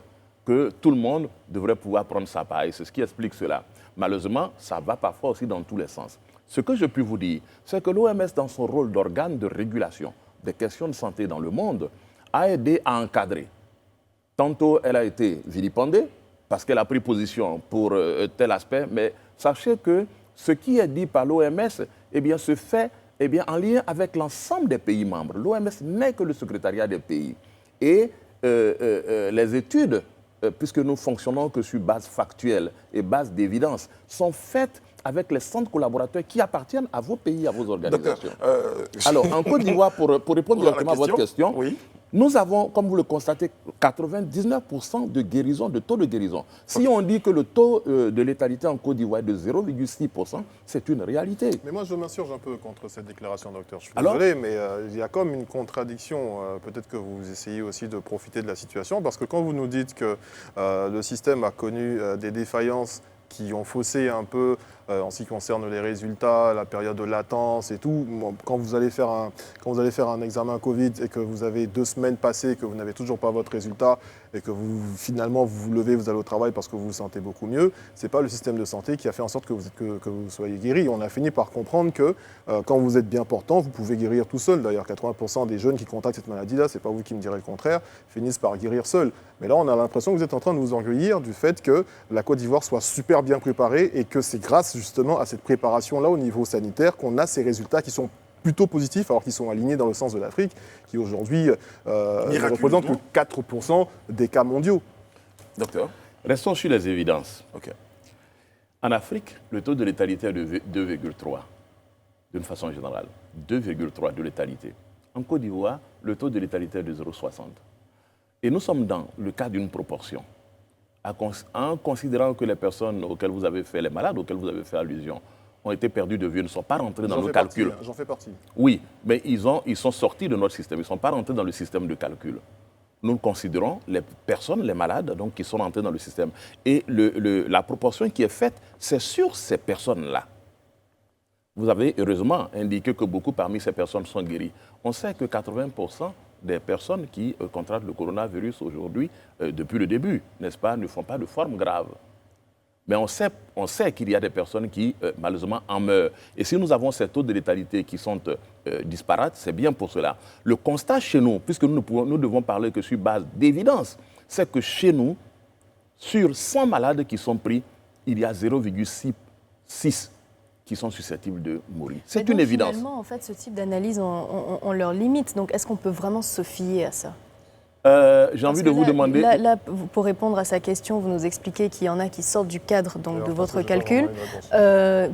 que tout le monde devrait pouvoir prendre sa part. Et c'est ce qui explique cela. Malheureusement, ça va parfois aussi dans tous les sens. Ce que je puis vous dire, c'est que l'OMS, dans son rôle d'organe de régulation des questions de santé dans le monde, a aidé à encadrer. Tantôt, elle a été vilipendée parce qu'elle a pris position pour tel aspect, mais sachez que ce qui est dit par l'OMS se fait en lien avec l'ensemble des pays membres. L'OMS n'est que le secrétariat des pays. Et les études, puisque nous fonctionnons que sur base factuelle et base d'évidence, sont faites avec les centres collaborateurs qui appartiennent à vos pays, à vos organisations. Alors, en Côte d'Ivoire, pour répondre directement à votre question, oui. Nous avons, comme vous le constatez, 99% de guérison, de taux de guérison. Si on dit que le taux de létalité en Côte d'Ivoire est de 0,6%, c'est une réalité. Mais moi, je m'insurge un peu contre cette déclaration, docteur. Je suis désolé, mais il y a comme une contradiction. Peut-être que vous essayez aussi de profiter de la situation, parce que quand vous nous dites que le système a connu des défaillances qui ont faussé un peu en ce qui concerne les résultats, la période de latence et tout. Quand vous allez faire un examen Covid et que vous avez 2 semaines passées et que vous n'avez toujours pas votre résultat et que finalement vous vous levez, vous allez au travail parce que vous vous sentez beaucoup mieux, ce n'est pas le système de santé qui a fait en sorte que vous soyez guéri. On a fini par comprendre que quand vous êtes bien portant, vous pouvez guérir tout seul. D'ailleurs, 80% des jeunes qui contractent cette maladie-là, ce n'est pas vous qui me direz le contraire, finissent par guérir seuls. Mais là, on a l'impression que vous êtes en train de vous enorgueillir du fait que la Côte d'Ivoire soit super bien préparée et que c'est grâce justement à cette préparation-là au niveau sanitaire qu'on a ces résultats qui sont plutôt positifs, alors qu'ils sont alignés dans le sens de l'Afrique, qui aujourd'hui ne représente que 4% des cas mondiaux. Docteur, restons sur les évidences. Okay. En Afrique, le taux de létalité est de 2,3, d'une façon générale. 2,3 de létalité. En Côte d'Ivoire, le taux de létalité est de 0,60. Et nous sommes dans le cas d'une proportion. En considérant que les personnes auxquelles vous avez fait, les malades auxquels vous avez fait allusion, ont été perdus de vue, ne sont pas rentrés dans nos calculs. J'en fais partie. Oui, mais ils sont sortis de notre système, ils ne sont pas rentrés dans le système de calcul. Nous considérons les personnes, les malades, donc, qui sont rentrés dans le système. Et la proportion qui est faite, c'est sur ces personnes-là. Vous avez heureusement indiqué que beaucoup parmi ces personnes sont guéries. On sait que 80% des personnes qui contractent le coronavirus aujourd'hui, depuis le début, n'est-ce pas, ne font pas de forme grave. Mais on sait qu'il y a des personnes qui, malheureusement, en meurent. Et si nous avons ces taux de létalité qui sont disparates, c'est bien pour cela. Le constat chez nous, puisque nous devons parler que sur base d'évidence, c'est que chez nous, sur 100 malades qui sont pris, il y a 0,6 qui sont susceptibles de mourir. C'est une évidence. Finalement, en fait, ce type d'analyse ont leurs limites. Donc, est-ce qu'on peut vraiment se fier à ça ? J'ai envie de vous demander... Là, pour répondre à sa question, vous nous expliquez qu'il y en a qui sortent du cadre donc, de votre calcul.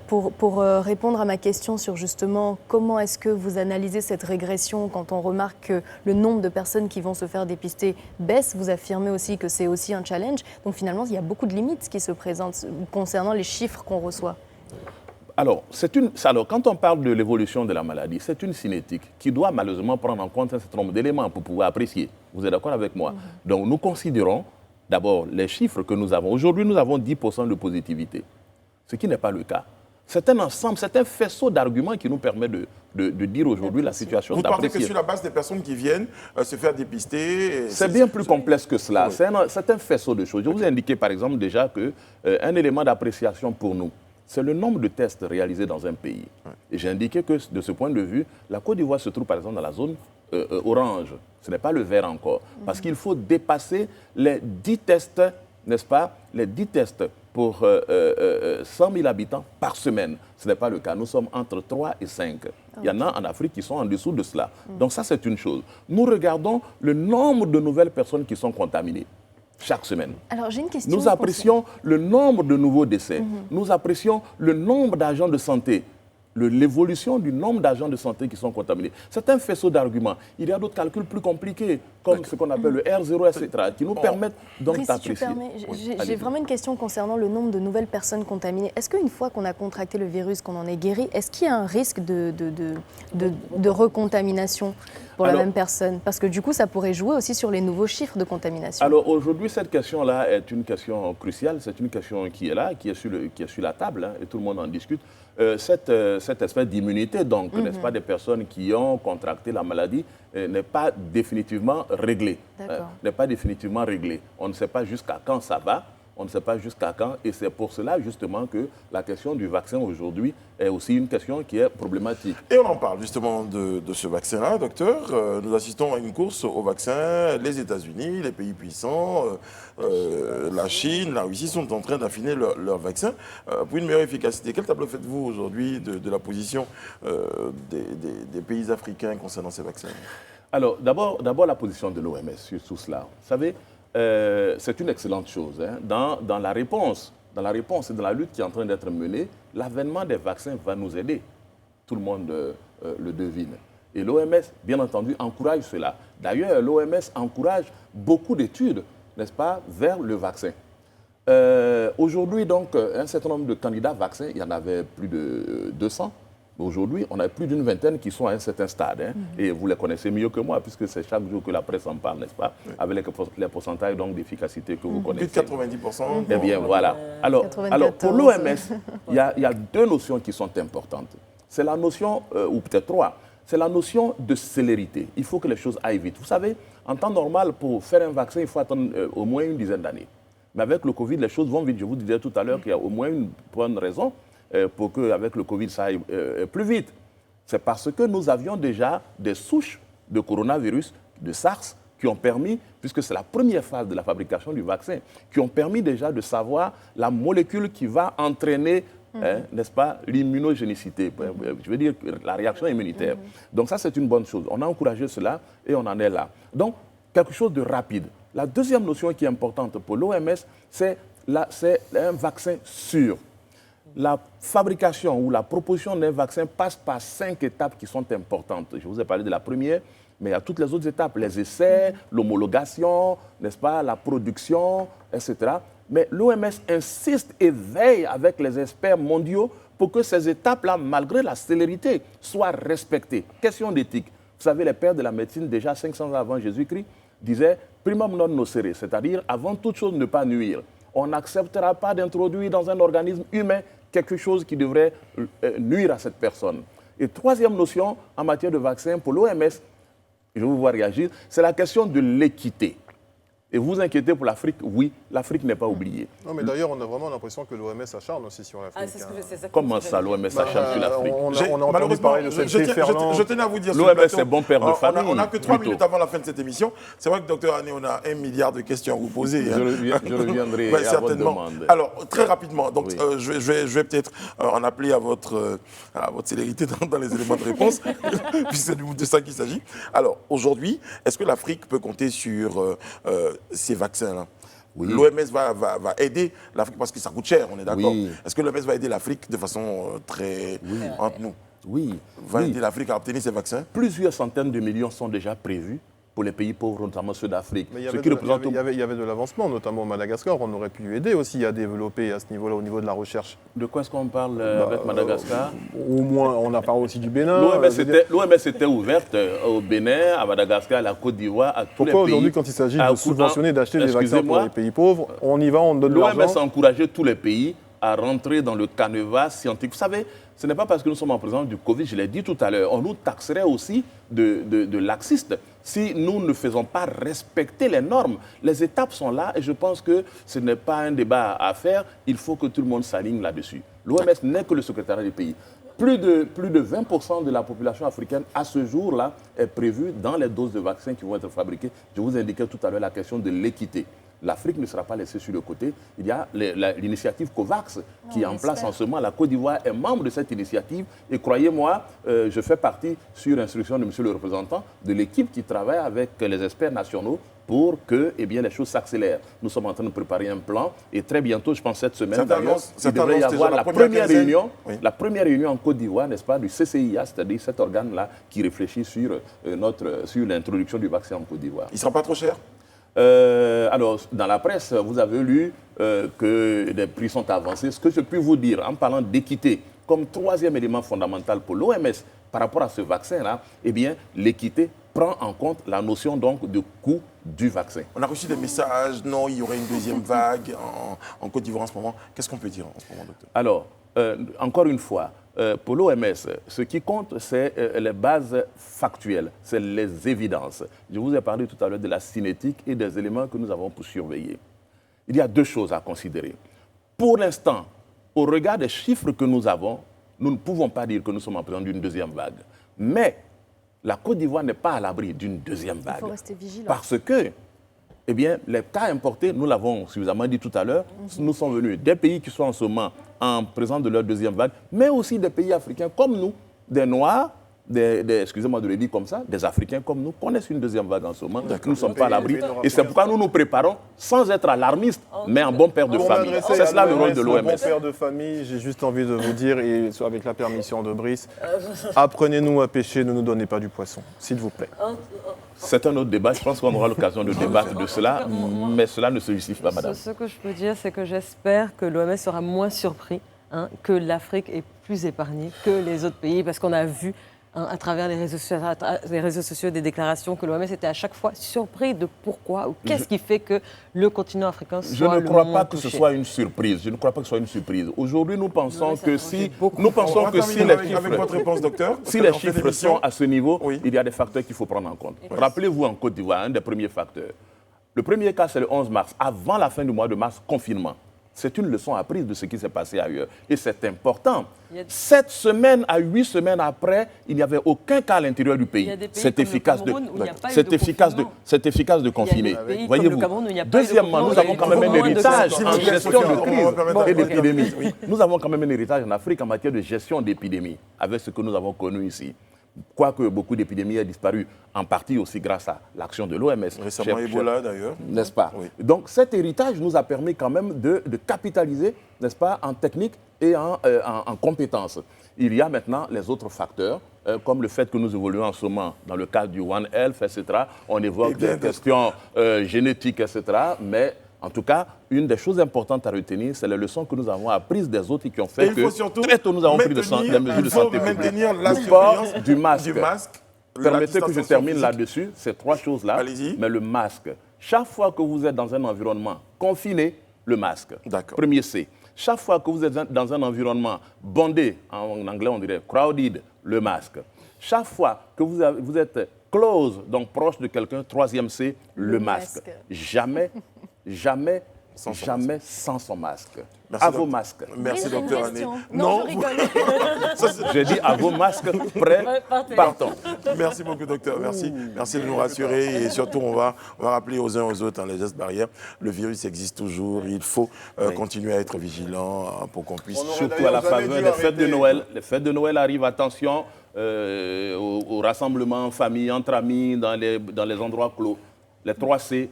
Pour répondre à ma question sur justement comment est-ce que vous analysez cette régression quand on remarque que le nombre de personnes qui vont se faire dépister baisse, vous affirmez aussi que c'est aussi un challenge. Donc finalement, il y a beaucoup de limites qui se présentent concernant les chiffres qu'on reçoit. Alors, quand on parle de l'évolution de la maladie, c'est une cinétique qui doit malheureusement prendre en compte un certain nombre d'éléments pour pouvoir apprécier. Vous êtes d'accord avec moi? Donc, nous considérons d'abord les chiffres que nous avons. Aujourd'hui, nous avons 10% de positivité, ce qui n'est pas le cas. C'est un ensemble, c'est un faisceau d'arguments qui nous permet de dire aujourd'hui la situation. Vous parlez que sur la base des personnes qui viennent se faire dépister. C'est bien plus complexe que cela. Oui. C'est un faisceau de choses. Je vous ai indiqué par exemple déjà qu'un élément d'appréciation pour nous, c'est le nombre de tests réalisés dans un pays. Et j'ai indiqué que de ce point de vue, la Côte d'Ivoire se trouve par exemple dans la zone orange. Ce n'est pas le vert encore. Parce qu'il faut dépasser les 10 tests, n'est-ce pas? Les 10 tests pour 100 000 habitants par semaine. Ce n'est pas le cas. Nous sommes entre 3 et 5. Il y en a en Afrique qui sont en dessous de cela. Donc ça, c'est une chose. Nous regardons le nombre de nouvelles personnes qui sont contaminées chaque semaine. Alors, j'ai une question. Nous apprécions le nombre de nouveaux décès. Nous apprécions le nombre d'agents de santé, l'évolution du nombre d'agents de santé qui sont contaminés. C'est un faisceau d'arguments. Il y a d'autres calculs plus compliqués, comme ce qu'on appelle le R0, etc., qui nous permettent donc d'apprécier. J'ai vraiment une question concernant le nombre de nouvelles personnes contaminées. Est-ce qu'une fois qu'on a contracté le virus, qu'on en est guéri, est-ce qu'il y a un risque de recontamination pour la même personne? Parce que du coup, ça pourrait jouer aussi sur les nouveaux chiffres de contamination. Alors aujourd'hui, cette question-là est une question cruciale. C'est une question qui est là, qui est sur la table, hein, et tout le monde en discute. Cette espèce d'immunité, donc, n'est-ce pas, des personnes qui ont contracté la maladie, n'est pas définitivement réglée. N'est pas définitivement réglée. On ne sait pas jusqu'à quand ça va. On ne sait pas jusqu'à quand, et c'est pour cela justement que la question du vaccin aujourd'hui est aussi une question qui est problématique. Et on en parle justement de ce vaccin-là, docteur. Nous assistons à une course au vaccin. Les États-Unis, les pays puissants, la Chine, la Russie sont en train d'affiner leur vaccin pour une meilleure efficacité. Quel tableau faites-vous aujourd'hui de la position des pays africains concernant ces vaccins? Alors, d'abord la position de l'OMS sur tout cela. Vous savez, c'est une excellente chose. Hein. Dans la réponse et dans la lutte qui est en train d'être menée, l'avènement des vaccins va nous aider. Tout le monde le devine. Et l'OMS, bien entendu, encourage cela. D'ailleurs, l'OMS encourage beaucoup d'études, n'est-ce pas, vers le vaccin. Aujourd'hui, donc, un certain nombre de candidats vaccins, il y en avait plus de 200. Aujourd'hui, on a plus d'une vingtaine qui sont à un certain stade. Hein, et vous les connaissez mieux que moi, puisque c'est chaque jour que la presse en parle, n'est-ce pas? Avec les pourcentages d'efficacité que vous connaissez. Plus de 90%. Eh bien, voilà. Alors, pour l'OMS, il y a deux notions qui sont importantes. C'est la notion, ou peut-être trois, c'est la notion de célérité. Il faut que les choses aillent vite. Vous savez, en temps normal, pour faire un vaccin, il faut attendre au moins une dizaine d'années. Mais avec le Covid, les choses vont vite. Je vous disais tout à l'heure qu'il y a au moins une bonne raison pour qu'avec le Covid, ça aille plus vite. C'est parce que nous avions déjà des souches de coronavirus, de SARS, qui ont permis, puisque c'est la première phase de la fabrication du vaccin, qui ont permis déjà de savoir la molécule qui va entraîner, n'est-ce pas, l'immunogénicité, je veux dire la réaction immunitaire. Donc ça, c'est une bonne chose. On a encouragé cela et on en est là. Donc, quelque chose de rapide. La deuxième notion qui est importante pour l'OMS, c'est un vaccin sûr. La fabrication ou la proposition d'un vaccin passe par 5 étapes qui sont importantes. Je vous ai parlé de la première, mais il y a toutes les autres étapes, les essais, l'homologation, n'est-ce pas, la production, etc. Mais l'OMS insiste et veille avec les experts mondiaux pour que ces étapes-là, malgré la célérité, soient respectées. Question d'éthique. Vous savez, les pères de la médecine, déjà 500 ans avant Jésus-Christ, disaient « primum non nocere », c'est-à-dire avant toute chose ne pas nuire. On n'acceptera pas d'introduire dans un organisme humain quelque chose qui devrait nuire à cette personne. Et troisième notion en matière de vaccin pour l'OMS, je vais vous voir réagir, c'est la question de l'équité. Et vous vous inquiétez pour l'Afrique? Oui, l'Afrique n'est pas oubliée. Non, mais d'ailleurs, on a vraiment l'impression que l'OMS s'acharne aussi sur l'Afrique. Comment ça, l'OMS s'acharne sur l'Afrique? On a entendu parler de cette je tenais à vous dire... L'OMS, c'est bon père de famille. On n'a que 3 minutes avant la fin de cette émission. C'est vrai que, docteur Ané, on a 1 milliard de questions à vous poser. Je reviendrai à votre demande. Alors, très rapidement, donc, je vais peut-être en appeler à votre célérité dans les éléments de réponse, puisque c'est de ça qu'il s'agit. Alors, aujourd'hui, est-ce que l'Afrique peut compter sur ces vaccins-là? Oui. L'OMS va aider l'Afrique parce que ça coûte cher, on est d'accord. Oui. Est-ce que l'OMS va aider l'Afrique de façon très entre nous? Oui. Va aider l'Afrique à obtenir ces vaccins? Plusieurs centaines de millions sont déjà prévus pour les pays pauvres, notamment ceux d'Afrique. Mais il y avait de l'avancement, notamment au Madagascar. On aurait pu aider aussi à développer à ce niveau-là, au niveau de la recherche. De quoi est-ce qu'on parle avec Madagascar? Au moins, on a parlé aussi du Bénin. L'OMS était ouverte au Bénin, à Madagascar, à la Côte d'Ivoire, à tous les pays. Pourquoi aujourd'hui, quand il s'agit de subventionner, d'acheter des vaccins pour les pays pauvres, on y va, on donne de l'argent? L'OMS a encouragé tous les pays à rentrer dans le canevas scientifique. Vous savez, ce n'est pas parce que nous sommes en présence du Covid, je l'ai dit tout à l'heure, on nous taxerait aussi de laxistes si nous ne faisons pas respecter les normes. Les étapes sont là et je pense que ce n'est pas un débat à faire, il faut que tout le monde s'aligne là-dessus. L'OMS n'est que le secrétariat du pays. Plus de 20% de la population africaine, à ce jour-là, est prévue dans les doses de vaccins qui vont être fabriquées. Je vous indiquais tout à l'heure la question de l'équité. L'Afrique ne sera pas laissée sur le côté. Il y a l'initiative COVAX qui est en place en ce moment. La Côte d'Ivoire est membre de cette initiative. Et croyez-moi, je fais partie, sur instruction de monsieur le représentant, de l'équipe qui travaille avec les experts nationaux pour que les choses s'accélèrent. Nous sommes en train de préparer un plan et très bientôt, je pense cette semaine, il devrait y avoir la première réunion en Côte d'Ivoire, n'est-ce pas, du CCIA, c'est-à-dire cet organe-là qui réfléchit sur l'introduction du vaccin en Côte d'Ivoire. Il ne sera pas trop cher? Alors, dans la presse, vous avez lu que des prix sont avancés. Ce que je peux vous dire, en parlant d'équité, comme troisième élément fondamental pour l'OMS par rapport à ce vaccin-là, l'équité prend en compte la notion donc de coût du vaccin. On a reçu des messages, non, il y aurait une deuxième vague en Côte d'Ivoire en ce moment. Qu'est-ce qu'on peut dire en ce moment, docteur? Alors, encore une fois, pour l'OMS, ce qui compte, c'est les bases factuelles, c'est les évidences. Je vous ai parlé tout à l'heure de la cinétique et des éléments que nous avons pour surveiller. Il y a 2 choses à considérer. Pour l'instant, au regard des chiffres que nous avons, nous ne pouvons pas dire que nous sommes en présence d'une deuxième vague. Mais la Côte d'Ivoire n'est pas à l'abri d'une deuxième vague. Il faut rester vigilant. Parce que les cas importés, nous l'avons suffisamment dit tout à l'heure, nous sont venus des pays qui sont en ce moment en présence de leur deuxième vague, mais aussi des pays africains comme nous, des Noirs, excusez-moi de le dire comme ça, des Africains comme nous connaissent une deuxième vague en ce moment. Nous ne sommes pas à l'abri. Et c'est pourquoi nous nous préparons sans être alarmistes, mais en bon père de famille. C'est cela le rôle de l'OMS. Bon père de famille, j'ai juste envie de vous dire, et avec la permission de Brice, apprenez-nous à pêcher, ne nous donnez pas du poisson, s'il vous plaît. C'est un autre débat. Je pense qu'on aura l'occasion de débattre de cela, mais cela ne se justifie pas, madame. Ce que je peux dire, c'est que j'espère que l'OMS sera moins surpris, que l'Afrique est plus épargnée que les autres pays, parce qu'on a vu à travers les réseaux sociaux des déclarations que l'OMS était à chaque fois surpris de pourquoi ou qu'est-ce qui fait que le continent africain soit le moins touché. Je ne crois pas que ce soit une surprise. Je ne crois pas que ce soit une surprise. Aujourd'hui, nous pensons que si les chiffres sont à ce niveau, il y a des facteurs qu'il faut prendre en compte. Rappelez-vous en Côte d'Ivoire, un des premiers facteurs. Le premier cas, c'est le 11 mars, avant la fin du mois de mars, confinement. C'est une leçon apprise de ce qui s'est passé ailleurs. Et c'est important. 7 semaines à 8 semaines après, il n'y avait aucun cas à l'intérieur du pays. C'est efficace de confiner. Voyez-vous. Deuxièmement, nous avons quand même un héritage en gestion de crise et d'épidémie. Nous avons quand même un héritage en Afrique en matière de gestion d'épidémie, avec ce que nous avons connu ici. Quoique beaucoup d'épidémies aient disparu, en partie aussi grâce à l'action de l'OMS. Récemment Ebola d'ailleurs. N'est-ce pas? Oui. Donc cet héritage nous a permis quand même de capitaliser, n'est-ce pas, en technique et en compétences. Il y a maintenant les autres facteurs, comme le fait que nous évoluons en ce moment dans le cadre du One Health, etc. On évoque des questions génétiques, etc. Mais en tout cas, une des choses importantes à retenir, c'est les leçons que nous avons apprises des autres et qui ont fait que très tôt nous avons pris des mesures de santé publique. Maintenir la surveillance du masque. Permettez que je termine là-dessus, ces 3 choses-là. Mais le masque, chaque fois que vous êtes dans un environnement confiné, le masque. Premier C. Chaque fois que vous êtes dans un environnement bondé, en anglais on dirait crowded, le masque. Chaque fois que vous êtes Close, donc proche de quelqu'un. Troisième C, le masque. Jamais, jamais, jamais sans son masque. Merci, à vos masques. Merci, docteur Ané. Non, je rigole. J'ai dit à vos masques, prêts, partons. Merci beaucoup, docteur. Merci. Merci de nous rassurer. Et surtout, on va rappeler aux uns aux autres les gestes barrières. Le virus existe toujours. Il faut continuer à être vigilant pour qu'on puisse... Surtout à la faveur des fêtes de Noël. Les fêtes de Noël arrivent, attention, au rassemblement en famille, entre amis, dans les endroits clos. Les 3 C.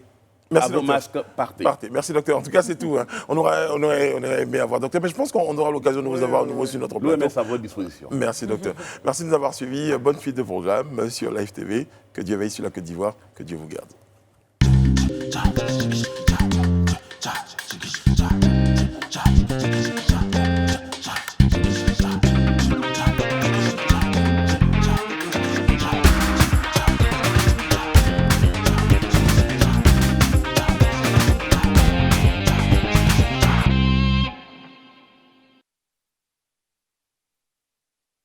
Merci, à vos masques, partez. Merci, docteur. En tout cas, c'est tout. Hein. On aurait aimé avoir docteur, mais je pense qu'on aura l'occasion de vous avoir à nouveau sur notre plateau. L'OMS à votre disposition. Merci, docteur. Merci de nous avoir suivis. Bonne suite de programme sur Live TV. Que Dieu veille sur la Côte d'Ivoire. Que Dieu vous garde.